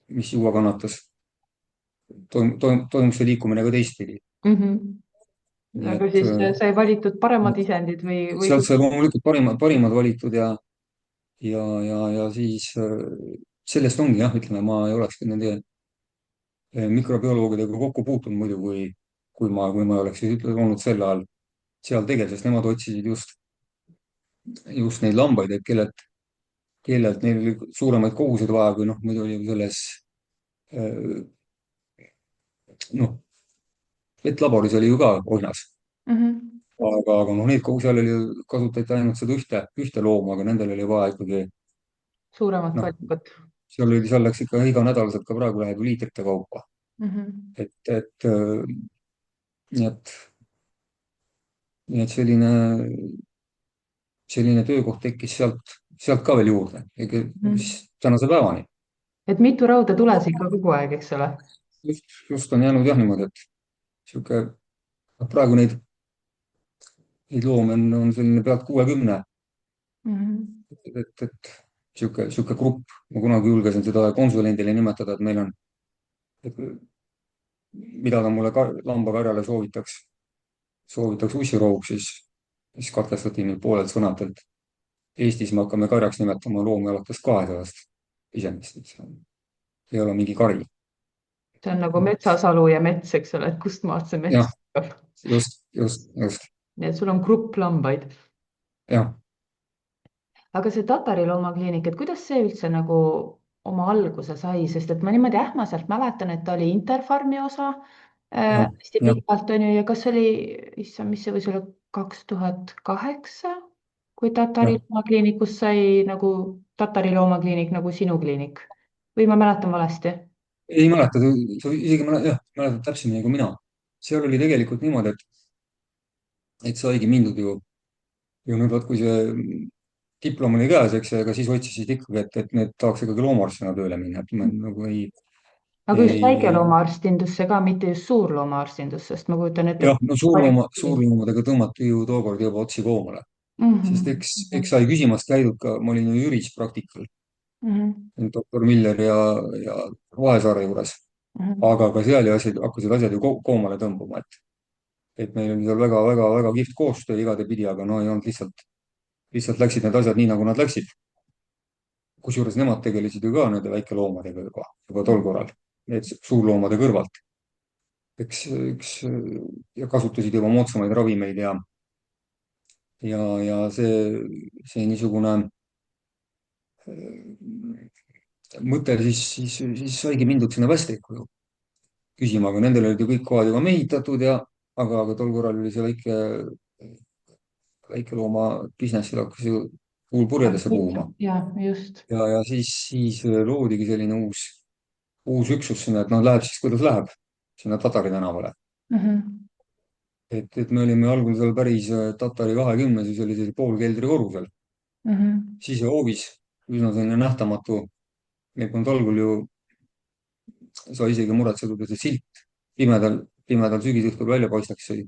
mis juua kannatas, toimus see liikumine ka teistpidi. Mhm. nii aga et siis sai valitud paremad isendid või sealt sai kuidas? loomulikult parimad valitud ja siis sellest ongi jah, ütleme, ma ei oleks ka nende mikrobioloogidega kokku puutunud muidu, kui ma ei oleks siis olnud sel ajal seal tegel, sest nemad otsisid just neid lambaid, et kellelt neil oli suuremaid koguseid vaja, kui noh, muidu oli ju selles äh, noh, vetlaboris oli ju ka oinas. Mhm. aga noh, seal oli, kasutati ainult seda ühte looma, aga nendel oli vaja ikkagi suuremat noh, valikut. seal läks ikka iganädalaselt, ka praegu läheb ju liitrite kaupa. Mhm. et nii et, nii et selline töökoht tekkis sealt ka veel juurde, Mhm. tänase päevani. et mitu rauda tules ikka kogu aeg, eks ole? just on jäänud jah niimoodi, et sihuke, noh, praegu neid loomi on selline pealt 60. Mhm. et sihuke grupp, ma kunagi julgesin seda konsulendile nimetada, et meil on, et mida ta mulle lambakarjale soovitaks ussirooks, siis katkestati nüüd poolelt sõnalt, et Eestis me hakkame karjaks nimetama loomi alates 200 isendist, et see ei ole mingi kari. see on nagu metsasalu ja mets, eks ole, et kust maalt see jah, mets tuleb. just, nii et sul on grupp lambaid. jah, aga see Tatari loomakliinik, et kuidas see üldse nagu oma alguse sai, sest et ma niimoodi ähmaselt mäletan, et ta oli Interfarmi osa jah, hästi jah, pikalt on ju, ja kas oli, issand, mis see võis olla, 2008, kui Tatari jah. loomakliinikust sai nagu Tatari loomakliinik nagu sinu kliinik või ma mäletan valesti? ei mäleta, sa isegi jah, mäletad täpsemini kui mina. seal oli tegelikult niimoodi, et saigi mindud ju nüüd vot, kui see diplom oli käes, eks, ega siis otsisid ikkagi, et need tahaks ikkagi loomaarstina tööle minna, et ma nagu aga just ei, väikeloomaarstindusesse ka, mitte just suurloomaarstindusse, sest ma kujutan ette, jah, no palju. suurloomadega tõmmati ju tookord juba otsi koomale, sest Mhm, eks mhm, sai küsimast käidud ka, ma olin ju Jüris praktikal, mhm, doktor Miller ja Vahesaare juures, mhm. aga ka seal ju hakkasid asjad ju koomale tõmbuma, et meil oli seal väga-väga-väga kihvt koostöö igatepidi, aga no ei olnud lihtsalt läksid need asjad nii, nagu nad läksid. kusjuures nemad tegelesid ju ka nende väikeloomadega juba tol korral, need suurloomade kõrvalt. eks ja kasutasid juba moodsamaid ravimeid ja see niisugune mõte siis saigi mindud sinna Västrikku küsima, aga nendel olid ju kõik kohad juba mehitatud aga tol korral oli see väikelooma business'il hakkas ju tuul purjedesse puhuma. ja just. Ja siis loodigi selline uus üksus sinna, et noh, läheb siis kuidas läheb, sinna Tatari tänavale. Mhm, Et me olime algul seal päris Tatari 20, siis oli selline poolkeldri korrusel. mhm, Sisehoovis, üsna selline nähtamatu. Meil polnud algul ju, sai isegi muretseda, et see silt pimedal sügisõhtul välja paistaks, see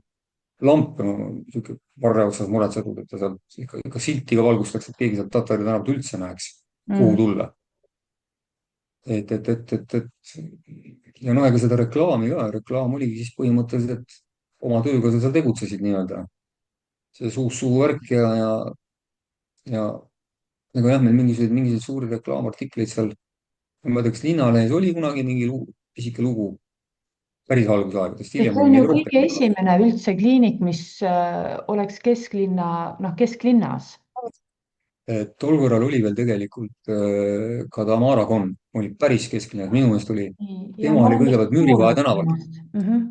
lamp, no sihuke varre otsas muretsetud, et ta sealt ikka silti ka valgustaks, et keegi sealt Tatari tänavat üldse näeks, kuhu mhm. tulla. Et ja noh, ega seda reklaami ka, reklaam oligi siis põhimõtteliselt oma tööga sa seal tegutsesid nii-öelda. See suu värk ja ega jah, meil mingisuguseid suuri reklaamartikleid seal, ma ei tea, kas Linnalehes oli kunagi mingi pisike lugu päris algusaegadest, sest hiljem see oli on ju neid kõige rohkem. esimene üldse kliinik, mis oleks kesklinna, noh, kesklinnas. Tol korral oli veel tegelikult ka Tamara Konn, oli päris kesklinnas, minu meelest oli, Ja tema ma oli olen vist kõigepealt Müürivahe kuulnud tänaval. temast. Mhm,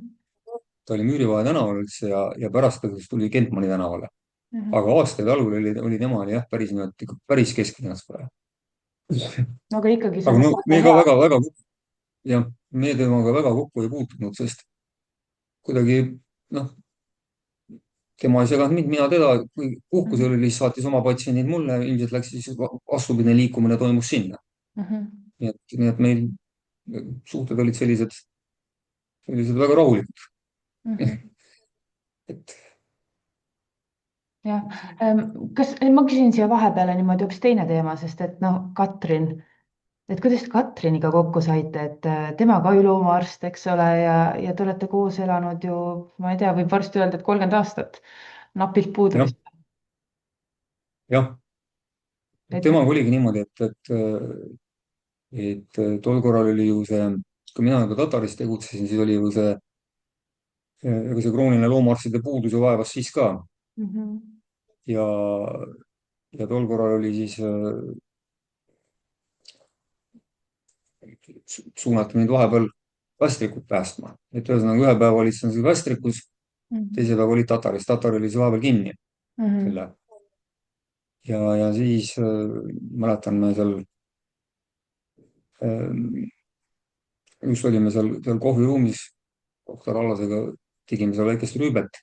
Ta oli Müürivahe tänaval üldse ja pärast ta siis tuli Kentmani tänavale. mhm. Aga aastaid algul oli tema oli jah, päris niimoodi, ikka päris kesklinnas praegu. No aga ikkagi see aga on no nagu me väga ka hea. väga jah, me temaga väga kokku ei puutunud, sest kuidagi noh, tema ei seganud mind, mina teda, kui puhkusel oli, siis saatis oma patsiendid mulle, ilmselt läks siis vastupidine liikumine toimus sinna. Mhm, Nii et meil suhted olid sellised väga rahulikud. mhm. et Jah, kas ma küsin siia vahepeale niimoodi hoopis teine teema, sest et noh, Katrin, et kuidas te Katriniga kokku saite, et tema ka ju loomaarst, eks ole, ja te olete koos elanud ju, ma ei tea, võib varsti öelda, et 30 aastat, napilt puudu jah, vist. jah, Et temaga oligi niimoodi, et tol korral oli ju see, kui mina juba Tataris tegutsesin, siis oli ju ega see krooniline loomaarstide puudus ju vaevas siis ka. mhm, ja, ja tol korral oli siis suunati mind vahepeal Västrikut päästma. et ühesõnaga ühe päeva olid siis Västrikus, mhm, teise päeva olid Tataris. Tatar oli siis vahepeal kinni mhm, selle. Ja siis mäletan, me seal äh, just olime seal kohviruumis doktor Allasega, tegime seal väikest rüübet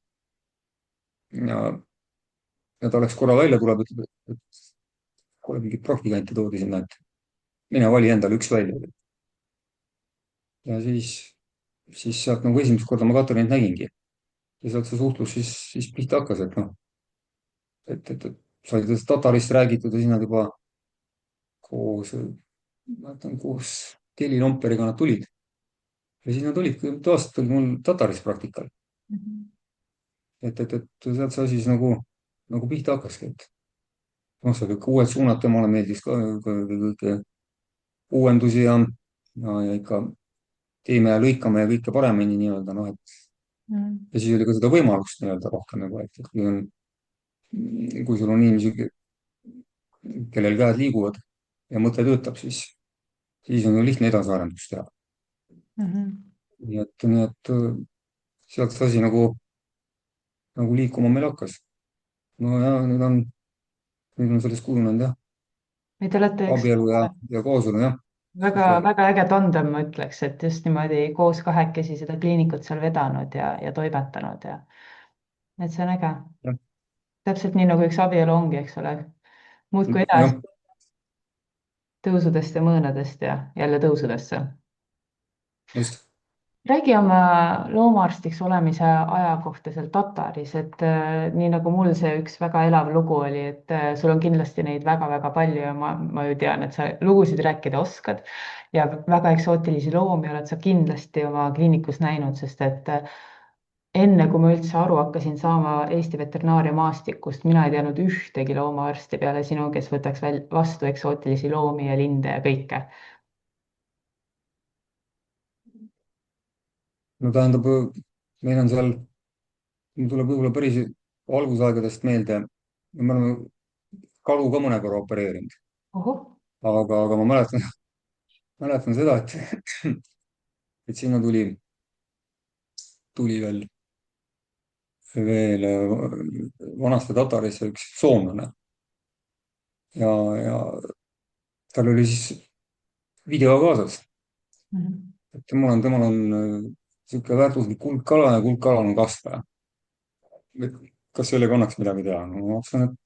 ja, ja ta läks korra välja, tuleb, ütleb, et kuule, mingit praktikanti toodi sinna, et mine vali endale üks välja. Ja siis sealt nagu esimest korda ma Katrinit nägingi ja sealt see suhtlus siis pihta hakkas, et noh, et sai sellest Tatarist räägitud ja siis nad juba koos, ma mäletan, koos Kelly Lomperiga nad tulid. Ja siis nad olidki mitu aastat olid mul Tataris praktikal. mhm, Et sealt see asi siis nagu pihta hakkaski, et noh, see kõik uued suunad temale meeldis ka, kõike uuendusi ja ikka teeme ja lõikame ja kõike paremini nii-öelda, noh, et mhm, ja siis oli ka seda võimalust nii-öelda rohkem nagu, et kui sul on inimesi, kellel käed liiguvad ja mõte töötab, siis on ju lihtne edasiarendust teha. mhm. nii et sealt see asi nagu liikuma meil hakkas. no ja nüüd on sellest kujunenud jah, Või te olete üks abielu ja kooselu jah. väga, väga äge tandem, ma ütleks, et just niimoodi koos kahekesi seda kliinikut seal vedanud ja toimetanud ja et see on äge. jah, Täpselt nii nagu üks abielu ongi, eks ole, muudkui edasi jah, tõusudest ja mõõnadest ja jälle tõusudesse. just. Räägi oma loomaarstiks olemise aja kohta seal Tataris, et nii nagu mul see üks väga elav lugu oli, et sul on kindlasti neid väga-väga palju ja ma ju tean, et sa lugusid rääkida oskad ja väga eksootilisi loomi oled sa kindlasti oma kliinikus näinud, sest et enne kui ma üldse aru hakkasin saama Eesti veterinaariamaastikust, mina ei teadnud ühtegi loomaarsti peale sinu, kes võtaks vastu eksootilisi loomi ja linde ja kõike. no tähendab, meil on seal, mul tuleb võib-olla päris algusaegadest meelde, me oleme kalu ka mõne korra opereerinud, ohoh. aga ma mäletan seda, et sinna tuli veel vanaste tatarisse üks soomlane ja tal oli siis video kaasas, Mhm. et temal on niisugune väärtuslik kuldkala ja kuldkalal on kasvaja. Et kas sellega annaks midagi teha? No ma mõtlesin, et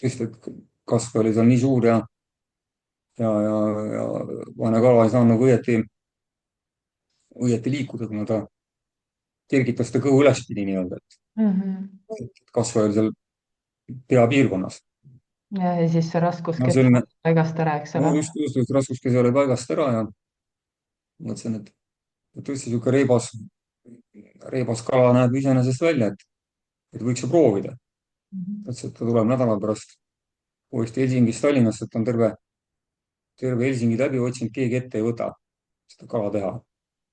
tõesti, et kasvaja oli seal nii suur ja vaene kala ei saanud nagu õieti liikuda, kuna ta kergitas ta kõhu ülespidi nii-öelda, Mhm. et kasvaja oli seal peapiirkonnas. Ja siis see no raskuskese selline, paigast ära, eks no ole. just raskuskese oli paigast ära ja mõtlesin, et tõesti niisugune reibas kala näeb iseenesest välja, et võiks ju proovida. Mhm. ütles, et ta tuleb nädala pärast uuesti Helsingist Tallinnasse, et on terve Helsingi läbi otsinud, keegi ette ei võta seda kala teha.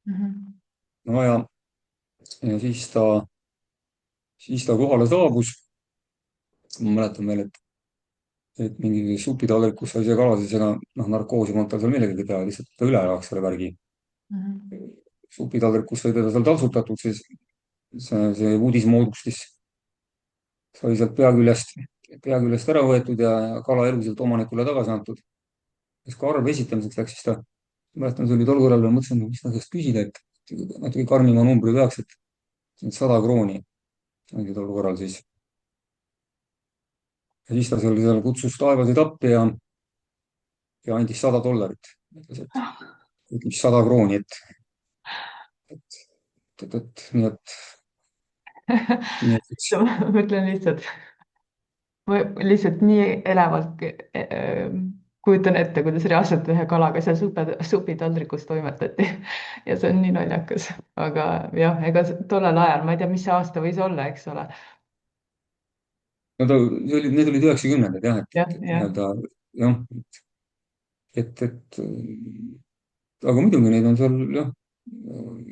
Mhm. no ja siis ta kohale saabus. Ma mäletan veel, et mingi supitaldrikus sai see kala siis, ega noh, narkoosi polnud tal seal millegagi teha, lihtsalt ta üle elaks selle värgi. Mhm. supitaldrikus sai teda seal taltsutatud, siis see uudis moodustis, sai sealt pea küljest ära võetud ja kala eluselt omanikule tagasi antud. siis kui arve esitamiseks läks, siis ta, mäletan, see oli tol korral veel, mõtlesin, mis ta käest küsida, et natuke karmima numbri peaks, et 100 krooni oli tol korral siis. ja siis ta seal kutsus taevaseid appi ja andis $100. ütles, et üks 100 krooni, nii et, nii et üks, ma mõtlen lihtsalt, ma lihtsalt nii elavalt kujutan ette, kuidas reaalselt ühe kalaga seal supitaldrikus toimetati. Ja see on nii naljakas, aga jah, ega tollel ajal, ma ei tea, mis see aasta võis olla, eks ole. no need olid 90-ndad jah, Jah, et jah. nii-öelda jah, aga muidugi neid on seal jah,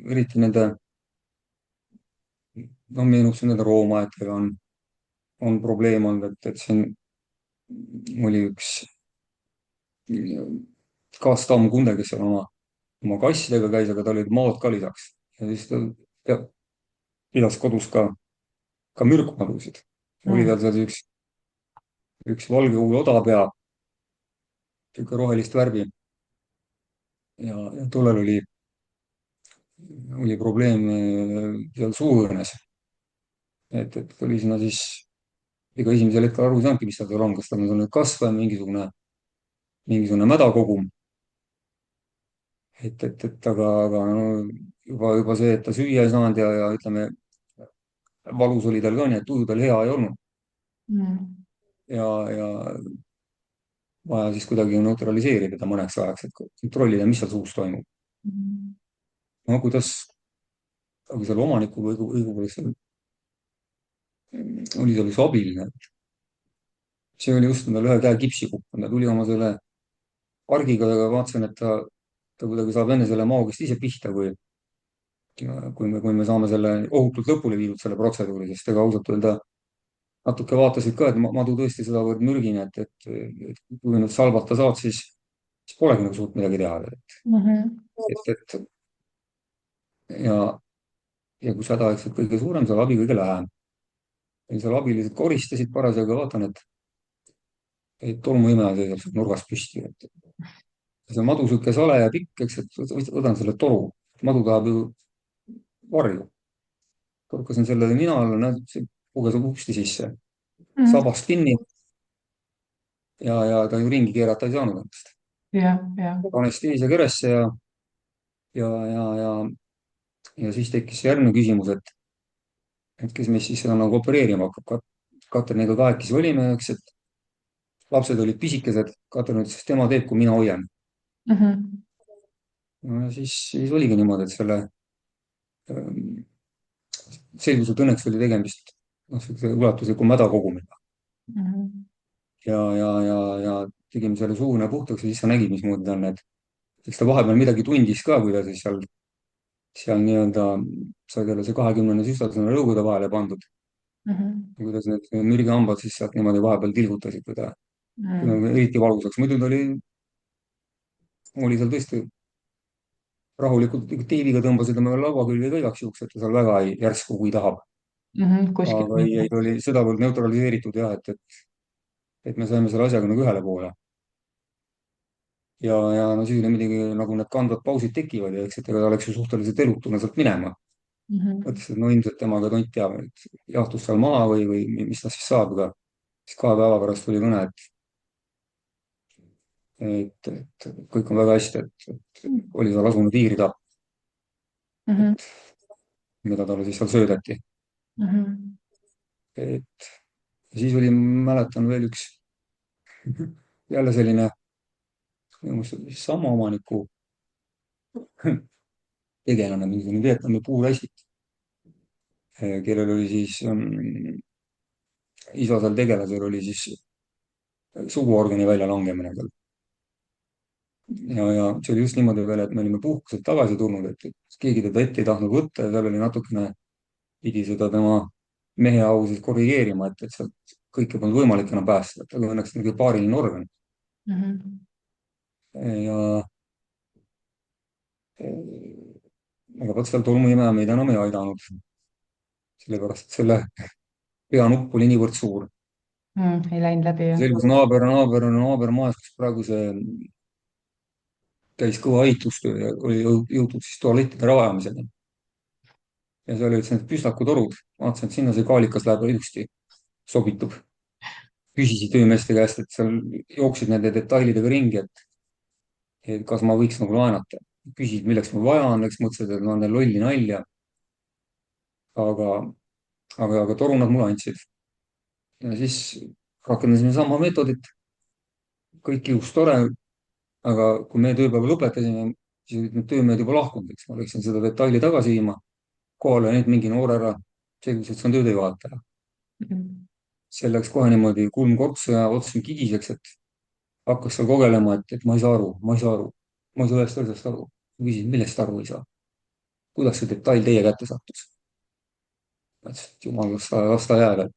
eriti nende, no meenub see nende roomaaedadega on probleem olnud, et siin oli üks kaastamm Kunde, kes seal oma kassidega käis, aga tal olid maad ka lisaks. ja siis ta pidas kodus ka mürkmadusid. oli Mm. tal seal üks valge huul odapea, niisugune rohelist värvi ja tollel oli probleem seal suuõõnes. et oli sinna siis, ega esimesel hetkel aru ei saanudki, mis tal seal on, kas tal on nüüd kasvaja, mingisugune mädakogum. aga no juba see, et ta süüa ei saanud ja ütleme, valus oli tal ka, nii et tuju tal hea ei olnud. Mm. ja vaja siis kuidagi neutraliseerida ta mõneks ajaks, et kontrollida, mis seal suus toimub. Mm. no aga seal omanikul õigupoolest oli seal üks abiline. see oli just endale ühe käe kipsi kukkunud, ta tuli oma selle argiga ja vaatasin, et ta kuidagi saab enne selle maogist ise pihta, kui me saame selle ohutult lõpule viidud, selle protseduuri, sest ega ausalt öelda natuke vaatasid ka, et madu tõesti sedavõrd mürgine, et kui nüüd salvata saad, siis polegi nagu suurt midagi teha. Mhm. et ja, ja kus hädaeksalt kõige suurem, seal abi kõige lähem. ja seal abilised koristasid parasjagu ja vaatan, et tolmuimeja seisab seal nurgas püsti. see madu sihuke sale ja pikk, eks, et võtan selle toru. madu tahab ju varju. torkasin selle nina alla, näed, see puges upsti sisse. Mm. sabast kinni ja ta ju ringi keerata ei saanud ennast. Jah, jah. anesteesia keresse ja, ja, ja, ja siis tekkis järgmine küsimus, et kes meist siis seda nagu opereerima hakkab. Katriniga kahekesi olime, eks, et lapsed olid pisikesed. Katrin ütles, et tema teeb, kui mina hoian. Mhm. no ja siis oligi niimoodi, et selle ähm, selgus, et õnneks oli tegemist noh, sellise ulatusliku mädakogumiga. Mhm. ja tegime selle suuna puhtaks ja siis sa nägid, mismoodi ta on, et eks ta vahepeal midagi tundis ka, kui ta siis seal seal nii-öelda sai talle see 20 süstal sinna rõugude vahele pandud Mhm. ja kuidas need mürgihambad siis sealt niimoodi vahepeal tilgutasid, kui ta Mm. eriti valusaks. muidu oli seal tõesti rahulikult teibiga tõmbasid tema laua külge ka igaks juhuks, et ta seal väga ei järsku, kui tahab. Mhm. Kuskilt aga ei, minna. ta oli sedavõrd neutraliseeritud jah, et me saime selle asjaga nagu ühele poole. ja no siis oli muidugi nagu need kandvad pausid tekivad ja eks, et ega ta oleks ju suhteliselt elutuna sealt minema. Mhm. mõtlesin, et no ilmselt temaga tont teab, et jahtus seal maha või mis tast siis saab, aga siis 2 päeva pärast tuli kõne, et kõik on väga hästi, et oli tal asunud hiiri tappa, Mhm. et mida talle siis seal söödeti. Mhm. et ja siis oli, mäletan veel üks jälle selline, minu meelest oli siis sama omaniku tegelane, mingisugune Vietnami puurassit, kellel oli siis isa seal tegelasel oli siis suguorgani väljalangemine tal. ja see oli just niimoodi veel, et me olime puhkuselt tagasi tulnud, et keegi teda ette ei tahtnud võtta ja seal oli natukene, pidi seda tema mehe au siis korrigeerima, et sealt kõike polnud võimalik enam päästa, et aga õnneks niisugune paariline organ. Mhm. ja aga vot seal tolmuimeja meid enam ei aidanud, sellepärast et selle peanupp oli niivõrd suur. Ei läinud läbi, jah? selgus naabermajas, kus praegu see käis kõva ehitustöö ja oli jõutud siis tualettide rajamiseni. Ja seal olid need püstakutorud, vaatasin, et sinna see kaalikas läheb ilusti, sobitub. küsisid töömeeste käest, et seal jooksid nende detailidega ringi, et kas ma võiks nagu laenata. küsisid, milleks mul vaja on, eks mõtlesid, et ma annan lolli nalja, aga, aga toru nad mulle andsid. ja siis rakendasime sama meetodit, kõik ilus, tore, aga kui me tööpäeva lõpetasime, siis olid need töömehed juba lahkunud, eks ma läksin seda detaili tagasi viima. kohale nüüd mingi noor härra, selgus, et see on töödejuhataja. Mhm. see läks kohe niimoodi kulm kortsu ja ots kigiseks, et hakkas seal kogelema, et ma ei saa aru, ma ei saa aru, ma ei saa ühest asjast aru. ma küsin, millest aru ei saa, kuidas see detail teie kätte sattus? ma ütlesin, et jumal, las ta jääda,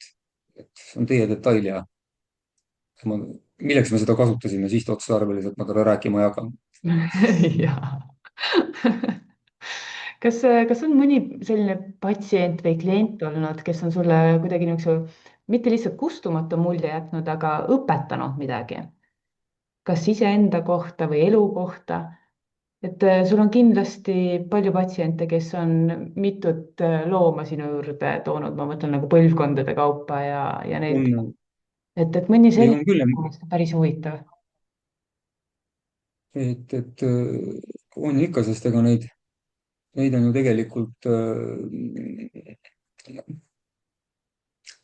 et see on teie detail ja ma, milleks me seda kasutasime sihtotstarbeliselt, ma talle rääkima ei hakanud. jaa. kas on mõni selline patsient või klient olnud, kes on sulle kuidagi niisuguse mitte lihtsalt kustumatu mulje jätnud, aga õpetanud midagi, kas iseenda kohta või elu kohta? et sul on kindlasti palju patsiente, kes on mitut looma sinu juurde toonud, ma mõtlen nagu põlvkondade kaupa ja neil, on, et mõni ei selline on küll, minu meelest on päris huvitav. et on ikka, sest ega neid on ju tegelikult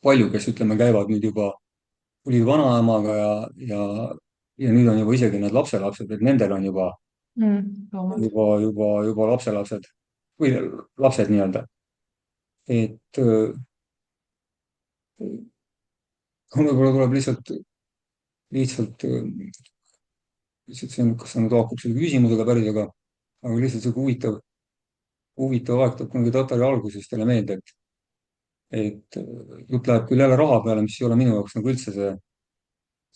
palju, kes ütleme, käivad nüüd juba, tulid vanaemaga ja, ja nüüd on juba isegi need lapselapsed, et nendel on Loomad. juba lapselapsed või lapsed nii-öelda. et võib-olla tuleb lihtsalt see on, kas see nüüd haakub selle küsimusega päris, aga lihtsalt sihuke huvitav aeg tuleb kunagi Tatari algusest jälle meelde, et jutt läheb küll jälle raha peale, mis ei ole minu jaoks nagu üldse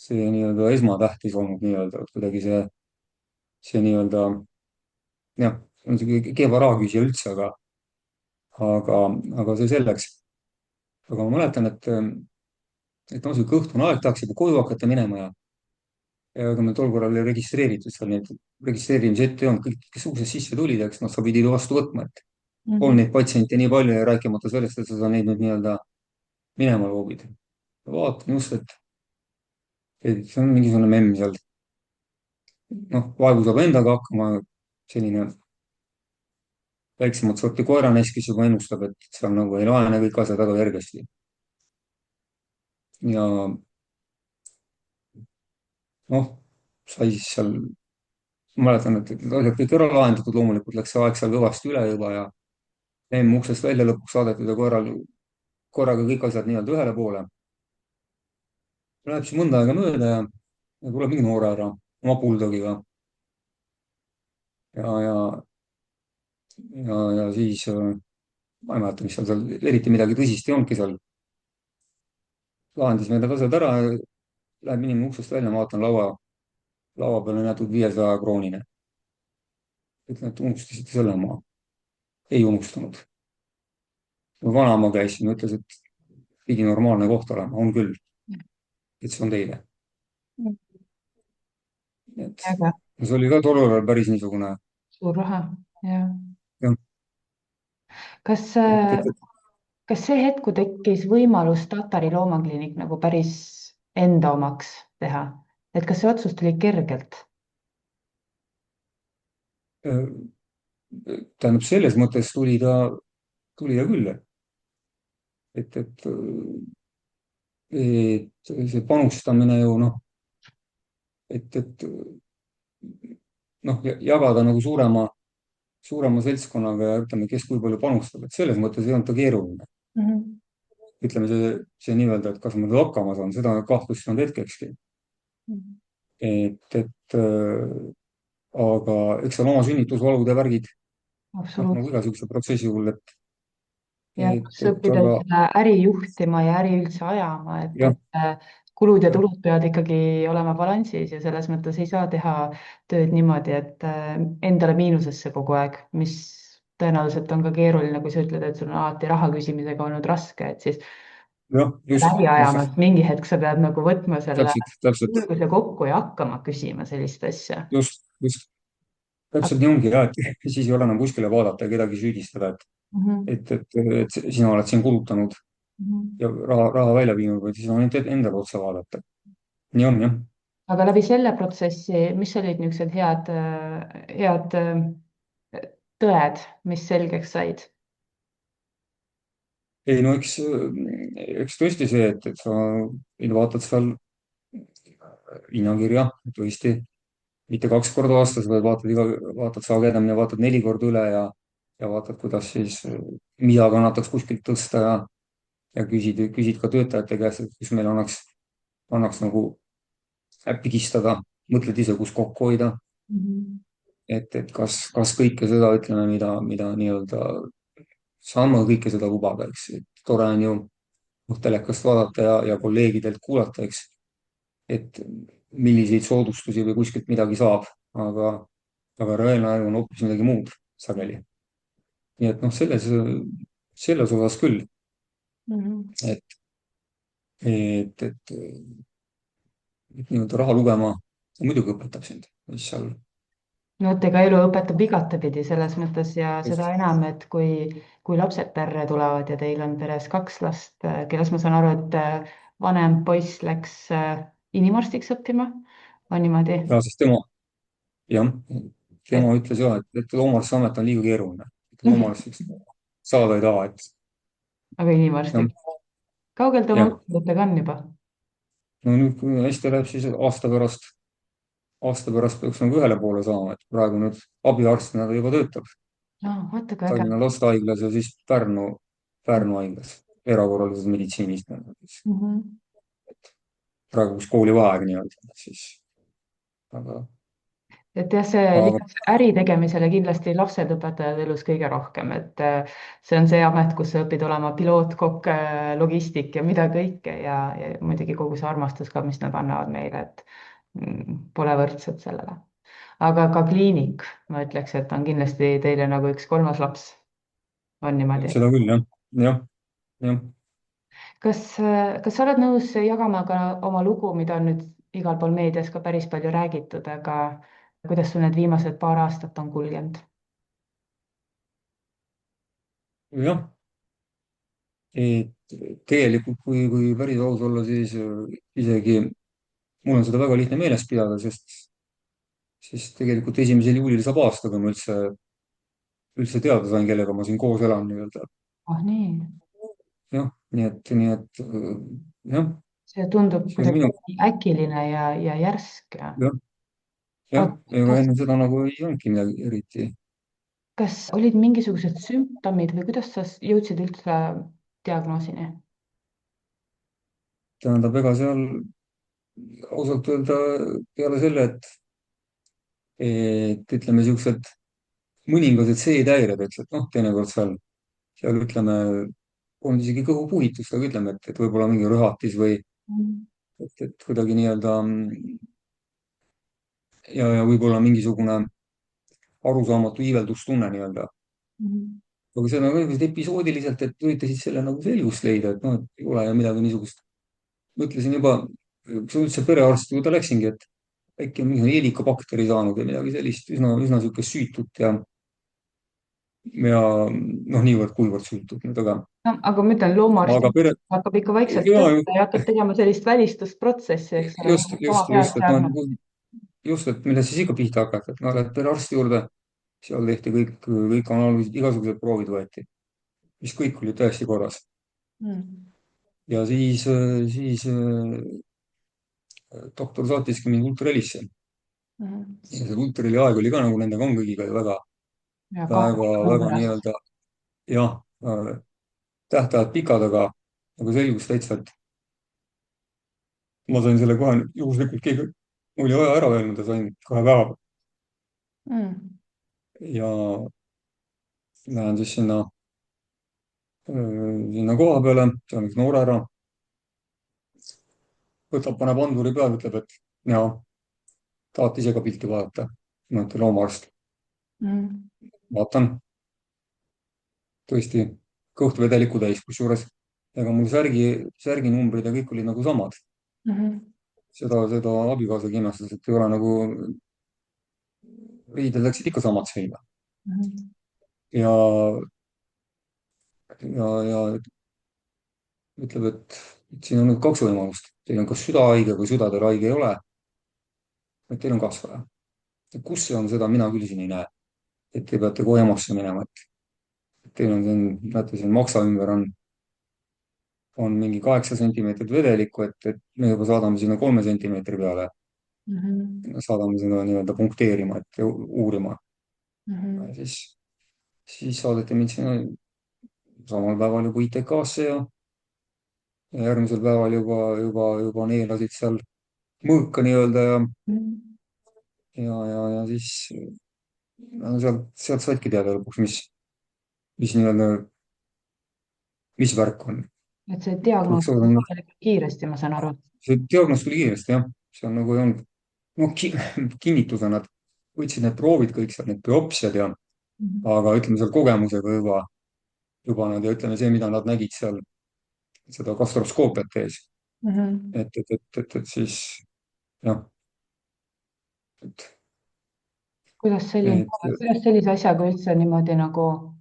see nii-öelda esmatähtis olnud nii-öelda, et kuidagi see nii-öelda jah, see on sihuke kehva rahaküsija üldse, aga, aga see selleks. aga ma mäletan, et noh, sihuke õhtune aeg, tahaks juba koju hakata minema ja ega me tol korral ei registreeritud seal, neid registreerimise ette ei olnud, kõik, kes uksest sisse tulid, eks noh, sa pidid ju vastu võtma, et on Mhm. neid patsiente nii palju ja rääkimata sellest, et sa neid nüüd nii-öelda minema loobid. vaatan just, et see on mingisugune memm seal, noh, vaevu saab endaga hakkama, selline väiksemat sorti koeraneis, kes juba ennustab, et seal nagu ei laene kõik asjad väga kergesti. ja noh, sai siis seal, ma mäletan, et need asjad kõik ära lahendatud, loomulikult läks see aeg seal kõvasti üle juba ja memm uksest välja lõpuks saadetud ja korraga kõik asjad nii-öelda ühele poole. Läheb siis mõnda aega mööda ja tuleb mingi noor härra oma bulldogiga ja ja siis ma ei mäleta, mis seal eriti midagi tõsist ei olnudki seal. lahendasime need asjad ära, läheb inimene uksest välja, ma vaatan laua peal on jäetud 500 kroonine. ütlen, et unustasite selle maha. ei unustanud. vanaema käis siin, ütles, et pidi normaalne koht olema, on küll, et see on teile. Mm. nii et väga see oli ka tollel ajal päris niisugune, suur raha, jah. jah, kas, et kas see hetk, kui tekkis võimalus Tatari loomakliinik nagu päris enda omaks teha, et kas see otsus tuli kergelt? tähendab, selles mõttes tuli ta küll, et see panustamine ju noh, et noh, jagada nagu suurema seltskonnaga ja ütleme, kes kui palju panustab, et selles mõttes ei olnud ta keeruline. Mhm. ütleme, see nii-öelda, et kas ma nüüd hakkama saan, seda kahtlust ei olnud hetkekski. Mhm. et aga eks seal oma sünnitusvalud ja värgid, noh, nagu Absoluutselt. iga niisuguse protsessi puhul, Ja kus et õppida aga seda äri juhtima ja äri üldse ajama, jah, et kulud ja jah, tulud peavad ikkagi olema balansis ja selles mõttes ei saa teha tööd niimoodi, et endale miinusesse kogu aeg, mis tõenäoliselt on ka keeruline, kui sa ütled, et sul on alati raha küsimisega olnud raske, et siis jah, äri just, ajamas mingi hetk sa pead nagu võtma selle täpselt, julguse kokku ja hakkama küsima sellist asja. just, täpselt nii ongi ja et siis ei ole enam kuskile vaadata ja kedagi süüdistada, Mhm. et sina oled siin kulutanud Mhm. ja raha välja viinud, vaid siis on ainult endale otsa vaadata. nii on jah. aga läbi selle protsessi, mis olid niisugused head tõed, mis selgeks said? ei no eks tõesti see, et sa vaatad seal hinnakirja, tõesti, mitte 2 korda aastas, vaid vaatad sagedamini, vaatad 4 korda üle ja vaatad, kuidas siis, mida kannataks kuskilt tõsta ja küsid ka töötajate käest, et kus meil annaks nagu pigistada, mõtled ise, kus kokku hoida, Mhm. et kas kõike seda, ütleme, mida nii-öelda saame kõike seda lubada, eks, et tore on ju telekast vaadata ja kolleegidelt kuulata, eks, et milliseid soodustusi või kuskilt midagi saab, aga reaalne aju on hoopis midagi muud sageli. nii et noh, selles osas küll, Mhm. et, et nii-öelda raha lugema muidugi õpetab sind, mis seal no vot, ega elu õpetab igatepidi selles mõttes ja seda just, enam, et kui lapsed perre tulevad ja teil on peres 2 last, kellest ma saan aru, et vanem poiss läks inimarstiks õppima, on niimoodi? ja sest jah, tema ütles ja, et loomaarstiamet on liiga keeruline, et loomaarstiks saada ei taha, et aga jah, inimarstiks. kaugel te oma jah. õpingutega on juba? no nüüd, kui hästi läheb, siis aasta pärast peaks nagu ühele poole saama, et praegu nüüd abiarstina ta juba töötab no vaata kui äge. Tallinna Lastehaiglas ja siis Pärnu haiglas, erakorralises meditsiinis. Mhm. praegu, kus koolivaheaeg nii-öelda, siis, aga, et jah, see aga lisaks äri tegemisele kindlasti lapsed õpetavad elus kõige rohkem, et see on see amet, kus sa õpid olema piloot, kokk, logistik ja mida kõike ja muidugi kogu see armastus ka, mis nad annavad meile, et pole võrdset sellele. aga ka kliinik, ma ütleks, et on kindlasti teile nagu üks 3. laps, on niimoodi. seda küll jah, jah, jah. kas sa oled nõus jagama ka oma lugu, mida on nüüd igal pool meedias ka päris palju räägitud, aga kuidas sul need viimased paar aastat on kulgenud? jah, et tegelikult, kui päris aus olla, siis isegi mul on seda väga lihtne meeles pidada, sest tegelikult 1. juulil saab aasta, kui ma üldse teada sain, kellega ma siin koos elan nii-öelda. ah nii, jah, nii et jah, see tundub see on minu, kuidagi äkiline ja järsk. jah, jah, aga ega kas, enne seda nagu ei olnudki midagi eriti. kas olid mingisugused sümptomid või kuidas sa jõudsid üldse diagnoosini? tähendab, ega seal ausalt öelda peale selle, et ütleme, siuksed mõningased seedhäired, eks, et noh, teinekord seal ütleme, polnud isegi kõhupuhitust, aga ütleme, et võib-olla mingi rühatis või Mhm. et kuidagi nii-öelda ja võib-olla mingisugune arusaamatu iiveldustunne nii-öelda. Mhm. aga see nagu niimoodi episoodiliselt, et üritasid selle nagu selgust leida, et noh, et ei ole ju midagi niisugust. mõtlesin juba, kui üldse perearsti juurde läksingi, et äkki on mingi heelikobakteri saanud ja midagi sellist üsna niisugust süütut ja noh, niivõrd-kuivõrd süütut nüüd, No, aga ma ütlen, loomaarst aga pere, hakkab ikka vaikselt ja tööle ja hakkab tegema sellist välistusprotsessi, eks ole, oma pead et noh, seadma. just, et millest siis ikka pihta hakata, et no lähed perearsti juurde, seal tehti kõik analüüsid, igasugused proovid võeti, mis kõik olid täiesti korras. Mm. ja siis doktor saatiski mind ultrahelisse Mhm. ja see ultraheli aeg oli ka nagu nendega on kõigiga ju väga, Ja väga, kaheksa kuu väga pärast. nii-öelda jah, tähtajad pikad, aga selgus täitsa, et ma sain selle kohe, juhuslikult keegi oli aja ära öelnud ja sain 2 päevaga. Mm. ja lähen siis sinna koha peale, seal on üks noorhärra, võtab, paneb anduri peale, ütleb, et jaa, tahate ise ka pilti vaadata? ma ütlen, loomaarst. Mm. vaatan, tõesti, kõht vedelikku täis, kusjuures ega mul särginumbrid ja kõik olid nagu samad. Mhm. seda abikaasa imestas, et ei ole nagu, riided läksid ikka samad selga. Mhm. ja, ja ütleb, et siin on nüüd 2 võimalust. Teil on kas süda haige või süda teil haige ei ole, et teil on kasvaja. kus see on, seda mina küll siin ei näe. et te peate kohe EMO-sse minema, et teil on siin, näete, siin maksa ümber on mingi 8 sentimeetrit vedelikku, et me juba saadame sinna 3 sentimeetri peale. Mhm. saadame seda nii-öelda punkteerima, et uurima. Mhm. siis saadeti mind sinna samal päeval juba ITK-sse ja järgmisel päeval juba neelasid seal mõõka nii-öelda Mhm. ja siis no sealt saidki teada lõpuks, mis nii-öelda, mis värk on. Et see diagnoos lõpuks tuli on, tegelikult kiiresti, ma saan aru. see diagnoos tuli kiiresti jah, seal nagu ei olnud, noh kinnitusena nad võtsid need proovid kõik seal, need biopsiad Mhm. aga ütleme seal kogemusega juba nad ja ütleme see, mida nad nägid seal seda gastroskoopiat tehes, Mhm. et siis jah, et, kuidas selline, et kuidas sellise asjaga üldse niimoodi nagu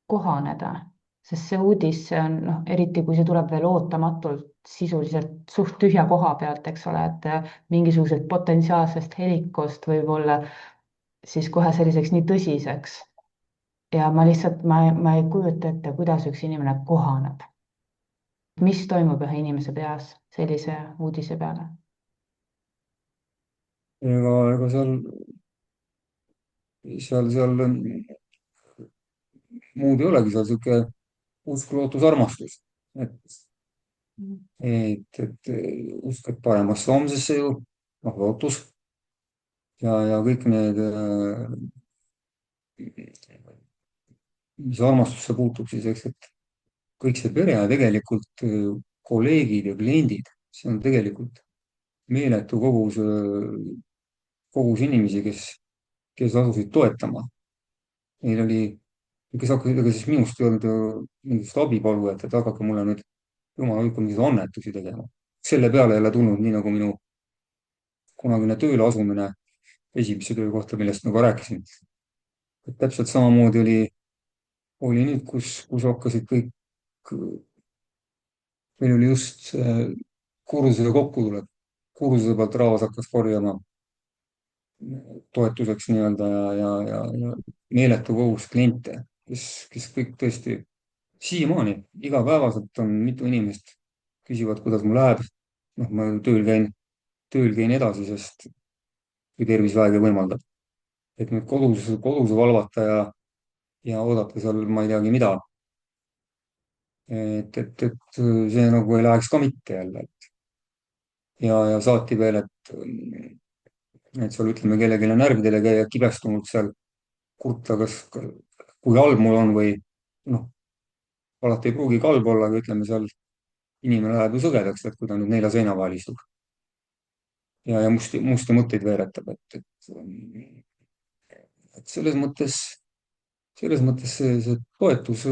kohaneda, sest see uudis, see on noh, eriti kui see tuleb veel ootamatult, sisuliselt suht tühja koha pealt, eks ole, et mingisugusest potentsiaalsest helikost võib-olla siis kohe selliseks nii tõsiseks. Ja ma lihtsalt, ma ei kujuta ette, kuidas üks inimene kohaneb. Mis toimub ühe inimese peas sellise uudise peale? ega seal muud ei olegi, seal sihuke usk, lootus, armastus. et usk, et paremasse homsesse ju, noh, lootus ja kõik need, mis armastusse puutub, siis eks, et kõik see pere ja tegelikult kolleegid ja kliendid, see on tegelikult meeletu kogus inimesi, kes asusid toetama. Neil oli, kes hakkasid, ega siis minust ei olnud ju mingisugust abipalvujat, et hakake mulle nüüd jumala hoidku mingisuguseid annetusi tegema. selle peale jälle tulnud, nii nagu minu kunagine tööle asumine esimesse töökohta, millest ma ka rääkisin. et täpselt samamoodi oli nüüd, kus hakkasid kõik, meil oli just see kursuse kokkutulek, kursuse pealt rahvas hakkas korjama toetuseks nii-öelda ja meeletu kogus kliente, kes kõik tõesti siiamaani igapäevaselt on mitu inimest, küsivad, kuidas mul läheb. noh, ma tööl käin edasi, sest kui tervis vähegi võimaldab, et nüüd kodus valvata ja oodata seal, ma ei teagi mida. et see nagu ei läheks ka mitte jälle. ja saati veel, et seal ütleme kellelegi närvidele käia kibestunult seal kurta, kui halb mul on või noh, alati ei pruugi halb olla, aga ütleme seal inimene läheb ju sõgedaks, et kui ta nüüd nelja seina vahel istub ja musti mõtteid veeretab, et selles mõttes see toetus,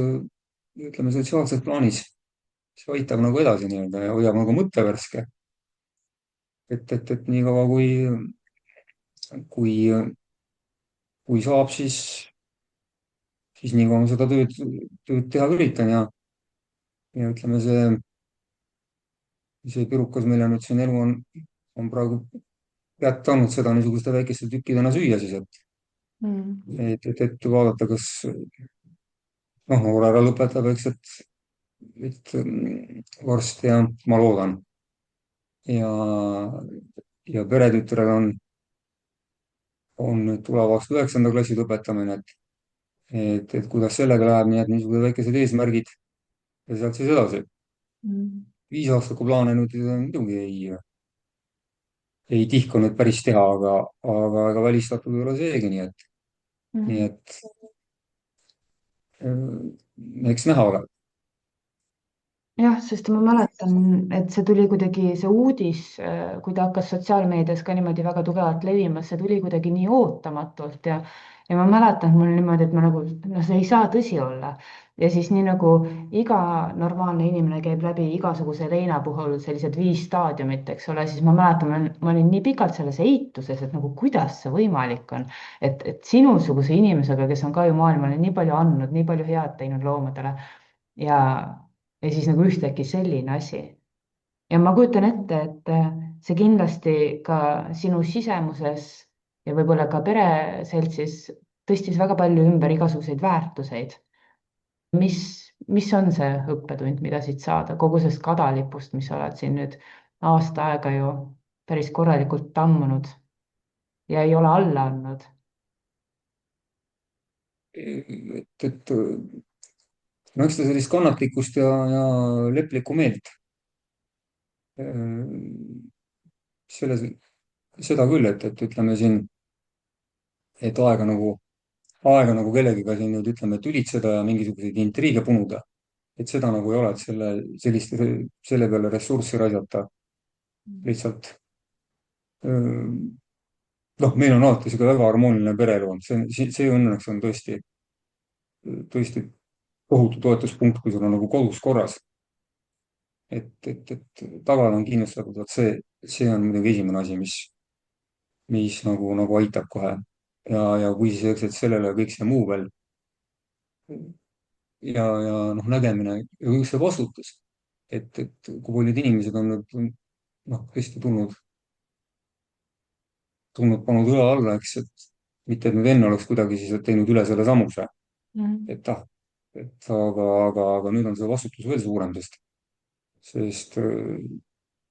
ütleme sotsiaalses plaanis, see aitab nagu edasi nii-öelda ja hoiab nagu mõtte värske. Et niikaua kui, kui saab, siis niikaua ma seda tööd teha üritan ja ütleme, see pirukas, mille nüüd siin elu on praegu kätte andnud, seda niisuguste väikeste tükkidena süüa siis, mm. et vaadata, kas noh, noor ära lõpetab, eks, et varsti ja ma loodan. ja, ja peretütrel on nüüd tuleva aasta 9. klassi lõpetamine, et kuidas sellega läheb, nii et niisugused väikesed eesmärgid ja sealt siis edasi. Mm. 5 aastaku plaane nüüd muidugi ei tihku nüüd päris teha, aga ega välistatud ei ole seegi, nii Mm. et eks näha ole. jah, sest ma mäletan, et see tuli kuidagi, see uudis, kui ta hakkas sotsiaalmeedias ka niimoodi väga tugevalt levima, see tuli kuidagi nii ootamatult ja ma mäletan, et mul niimoodi, et ma nagu, no see ei saa tõsi olla. Ja siis nii nagu iga normaalne inimene käib läbi igasuguse leina puhul sellised 5 staadiumit, eks ole, siis ma mäletan, ma olin nii pikalt selles eituses, et nagu kuidas see võimalik on, et sinusuguse inimesega, kes on ka ju maailmale nii palju andnud, nii palju head teinud loomadele ja, ja siis nagu ühtäkki selline asi. ja ma kujutan ette, et see kindlasti ka sinu sisemuses ja võib-olla ka pereseltsis tõstis väga palju ümber igasuguseid väärtuseid. mis, mis on see õppetund, mida siit saada kogu sellest kadalipust, mis sa oled siin nüüd aasta aega ju päris korralikult tammunud ja ei ole alla andnud? et no eks ta sellist kannatlikkust ja leplikku meelt selles, seda küll, et ütleme siin, et aega nagu kellegiga siin nüüd ütleme, et ülitseda ja mingisuguseid intriige punuda, et seda nagu ei ole, et selle peale ressurssi raisata lihtsalt. Noh, meil on alati sihuke väga harmooniline pereelu olnud, see õnneks on tõesti, tõesti tohutu toetuspunkt, kui sul on nagu kodus korras. et tagala on kindlustatud, vot see on muidugi esimene asi, mis nagu aitab kohe. ja kui siis, eks, et sellele kõik see muu veel ja noh, nägemine ja just see vastutus, et kui paljud inimesed on nüüd noh, tõesti pannud õla alla, eks, et mitte, et nüüd enne oleks kuidagi siis teinud üle selle sammuse, Mm. et aga nüüd on see vastutus veel suurem, sest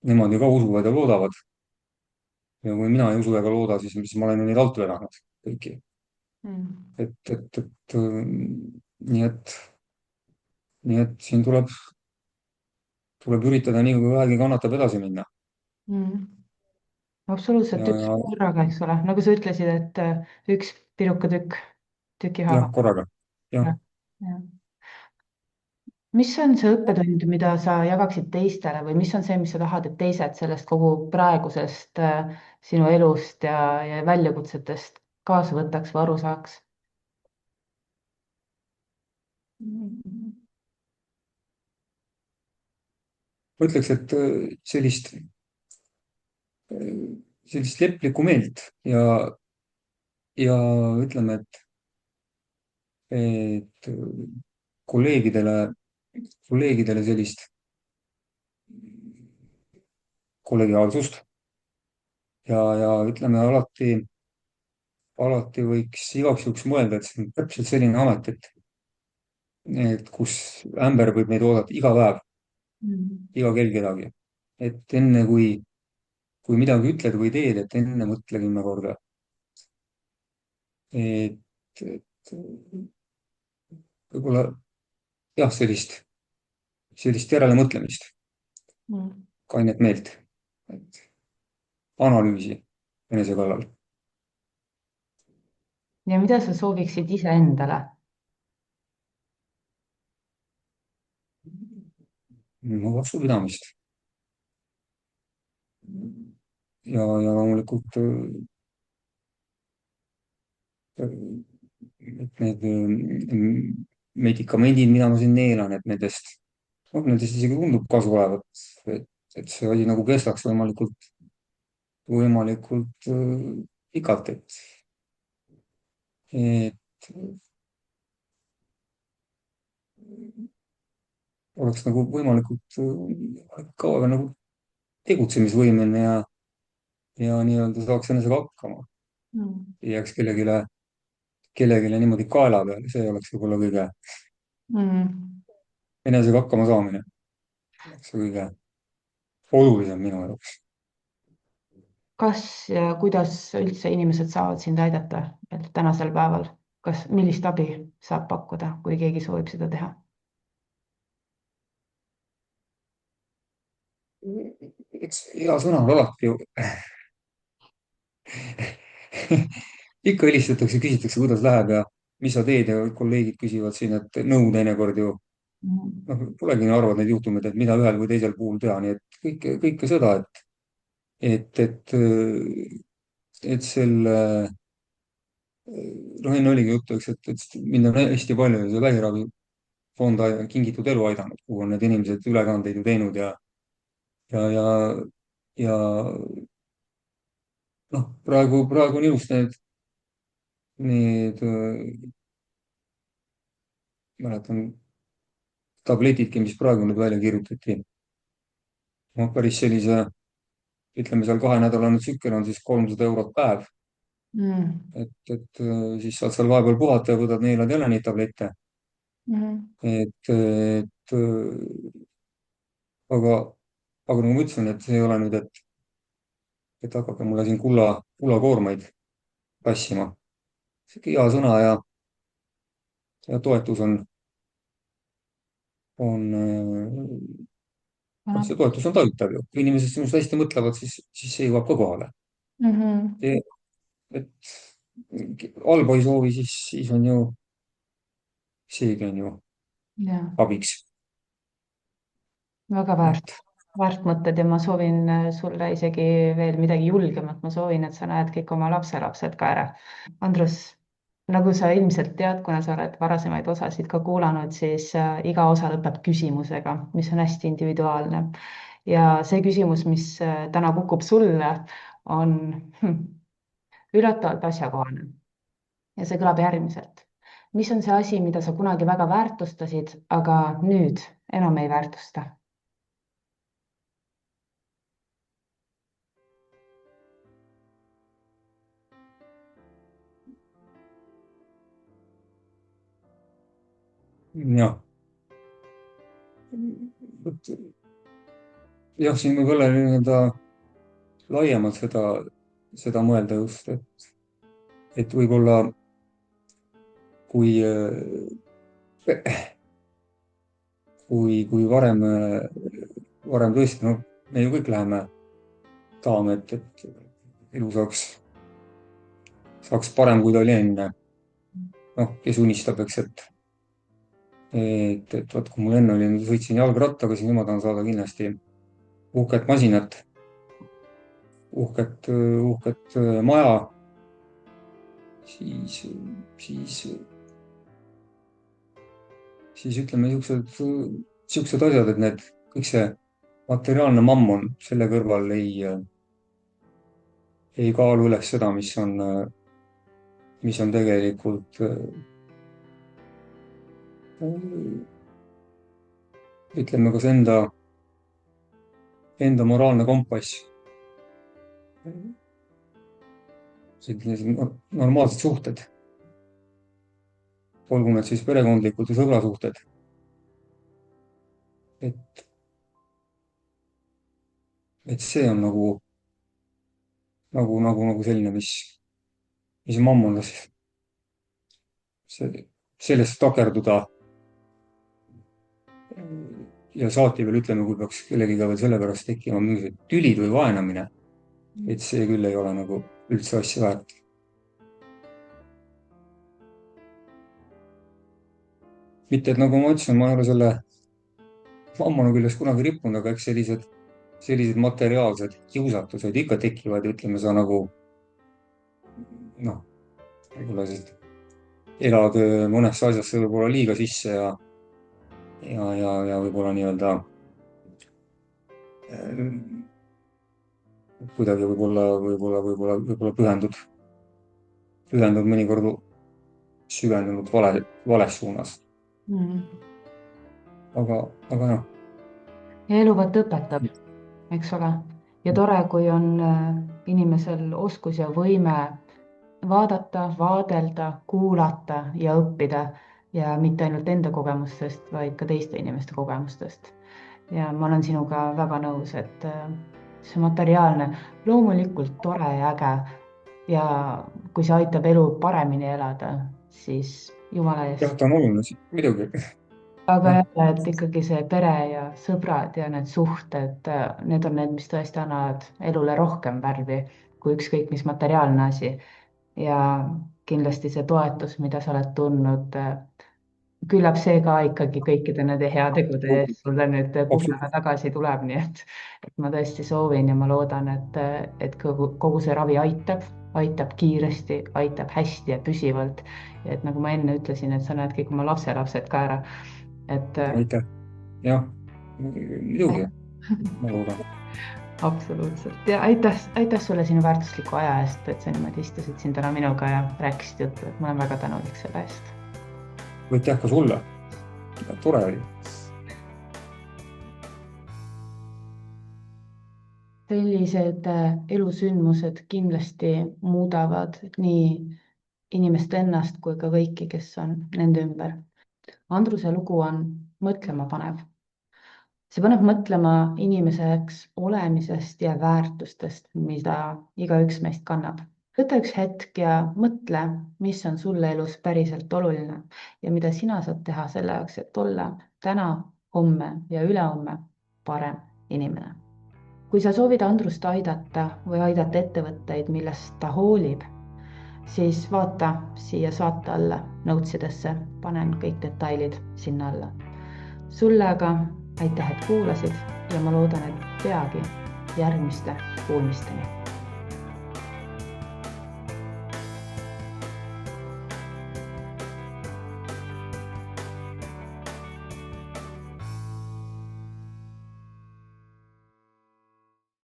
nemad ju ka usuvad ja loodavad. Ja kui mina ei usu ega looda, siis ma olen ju neid alt vedanud kõiki. Mm. Nii et nii et siin tuleb üritada nii kui vähegi kannatab edasi minna. Mm. absoluutselt, üks Ja korraga, eks ole, nagu sa ütlesid, et üks pirukatükk tüki jah, haaval. korraga. Jah, jah, jah. mis on see õppetund, mida sa jagaksid teistele või mis on see, mis sa tahad, et teised sellest kogu praegusest sinu elust ja väljakutsetest kaasa võtaks või aru saaks? ma ütleks, et sellist leplikku meelt ja ütleme, et kolleegidele sellist kollegiaalsust ja ütleme alati võiks igaks juhuks mõelda, et see on täpselt selline amet, et kus ämber võib meid oodata iga päev, Mm. iga kell kedagi. Et enne kui midagi ütled või teed, et enne mõtle 10 korda. et võib-olla jah, sellist järelemõtlemist, Mm. kainet meelt, et analüüsi enese kallal. ja mida sa sooviksid iseendale? no vastupidamist ja loomulikult, et need medikamendid, mida ma siin neelan, et nendest isegi tundub kasu olevat, et see asi nagu kestaks võimalikult pikalt, et oleks nagu võimalikult kaua nagu tegutsemisvõimeline ja nii-öelda saaks enesega hakkama. Mm. Ei jääks kellelegi niimoodi kaela peale, see oleks võib-olla kõige, Mm. enesega hakkama saamine oleks see kõige olulisem minu jaoks. kas ja kuidas üldse inimesed saavad sind aidata veel tänasel päeval? kas, millist abi saab pakkuda, kui keegi soovib seda teha? eks hea sõna on alati ju ikka helistatakse, küsitakse, kuidas läheb ja mis sa teed ja kolleegid küsivad siin, et nõu teinekord ju Mm. noh, polegi nii harvad need juhtumid, et mida ühel või teisel puhul teha, nii et kõike seda, et selle, noh, enne oligi juttu, eks, et mind on hästi palju see vähiravifond Kingitud Elu aidanud, kuhu on need inimesed ülekandeid ju teinud ja, ja noh, praegu on ilus need mäletan tabletidki, mis praegu nüüd välja kirjutati. noh, päris sellise, ütleme seal 2-nädalane tsükkel on siis 300 eurot päev, Mm. siis saad seal vahepeal puhata ja võtad, neelad jälle neid tablette. Mm. et aga, aga nagu ma ütlesin, et see ei ole nüüd, et hakake mulle siin kullakoormaid tassima. sihuke hea sõna ja toetus noh, see toetus on tajutav ju. kui inimesed sinust hästi mõtlevad, siis see jõuab ka kohale. Mhm. et halba ei soovi, siis on ju, seegi on ju Ja, abiks. väga et väärt mõtted ja ma soovin sulle isegi veel midagi julgemat. ma soovin, et sa näed kõik oma lapselapsed ka ära. Andrus, nagu sa ilmselt tead, kuna sa oled varasemaid osasid ka kuulanud, siis iga osa lõpeb küsimusega, mis on hästi individuaalne. ja see küsimus, mis täna kukub sulle, on üllatavalt asjakohane ja see kõlab järgmiselt. mis on see asi, mida sa kunagi väga väärtustasid, aga nüüd enam ei väärtusta? jah, jah, siin võib olla nii-öelda laiemalt seda mõelda just, et võib-olla kui, kui varem tõesti, noh, me ju kõik läheme tahame, et elu saaks parem, kui ta oli enne. noh, kes unistab, eks, et vot kui mul enne oli, sõitsin jalgrattaga, siis nüüd ma tahan saada kindlasti uhket masinat, uhket maja, siis, siis, siis ütleme siuksed asjad, et kõik see materiaalne mammon selle kõrval ei kaalu üles seda, mis on tegelikult ütleme, kas enda moraalne kompass. sellised normaalsed suhted, olgu need siis perekondlikud või sõbrasuhted. et, et see on nagu selline, mis mammunas, sellesse takerduda ja saati veel, ütleme, kui peaks kellegiga veel sellepärast tekkima mingisugused tülid või vaenamine, et see küll ei ole nagu üldse asja väärt. mitte, et nagu ma ütlesin, ma ei ole selle mammona küljest kunagi rippunud, aga eks sellised materiaalsed kiusatused ikka tekivad ja ütleme, sa nagu noh, võib-olla siis elad mõnesse asjasse võib-olla liiga sisse ja võib-olla nii-öelda kuidagi võib-olla pühendud mõnikord süvenenud vales suunas. Aga noh. Ja elu vaat õpetab, eks ole. Ja tore, kui on inimesel oskus ja võime vaadata, vaadelda, kuulata ja õppida ja mitte ainult enda kogemustest, vaid ka teiste inimeste kogemustest. Ja ma olen sinuga väga nõus, et see materiaalne loomulikult tore ja äge ja kui see aitab elu paremini elada, siis jumala eest. Jah, ta on oluline, muidugi. Aga jälle, et ikkagi see pere ja sõbrad ja need suhted, need on need, mis tõesti annavad elule rohkem värvi kui ükskõik mis materiaalne asi. Ja kindlasti see toetus, mida sa oled tundnud, küllap see ka ikkagi kõikide nende heategude eest sulle nüüd kuhjaga tagasi tuleb, nii et ma tõesti soovin ja ma loodan, et kogu see ravi aitab kiiresti, aitab hästi ja püsivalt. Ja et nagu ma enne ütlesin, et sa näed kõik oma lapselapsed ka ära. Aitäh. Jah, muidugi. Ma loodan. Absoluutselt. Ja aitäh sulle sinu väärtusliku aja eest, et sa niimoodi istusid siin täna minuga ja rääkisid juttu, et ma olen väga tänulik selle eest. Aitäh ka sulle. Tore oli. Sellised elusündmused kindlasti muudavad nii inimest ennast kui ka kõiki, kes on nende ümber. Andruse lugu on mõtlema panev. See paneb mõtlema inimeseks olemisest ja väärtustest, mida igaüks meist kannab. Võta üks hetk ja mõtle, mis on sulle elus päriselt oluline ja mida sina saad teha selle jaoks, et olla täna, homme ja ülehomme parem inimene. Kui sa soovid Andrust aidata või aidata ettevõtteid, millest ta hoolib, siis vaata siia saate alla notsidesse, panen kõik detailid sinna alla. Sulle aga aitäh, et kuulasid ja ma loodan, et peagi järgmiste kuulmisteni.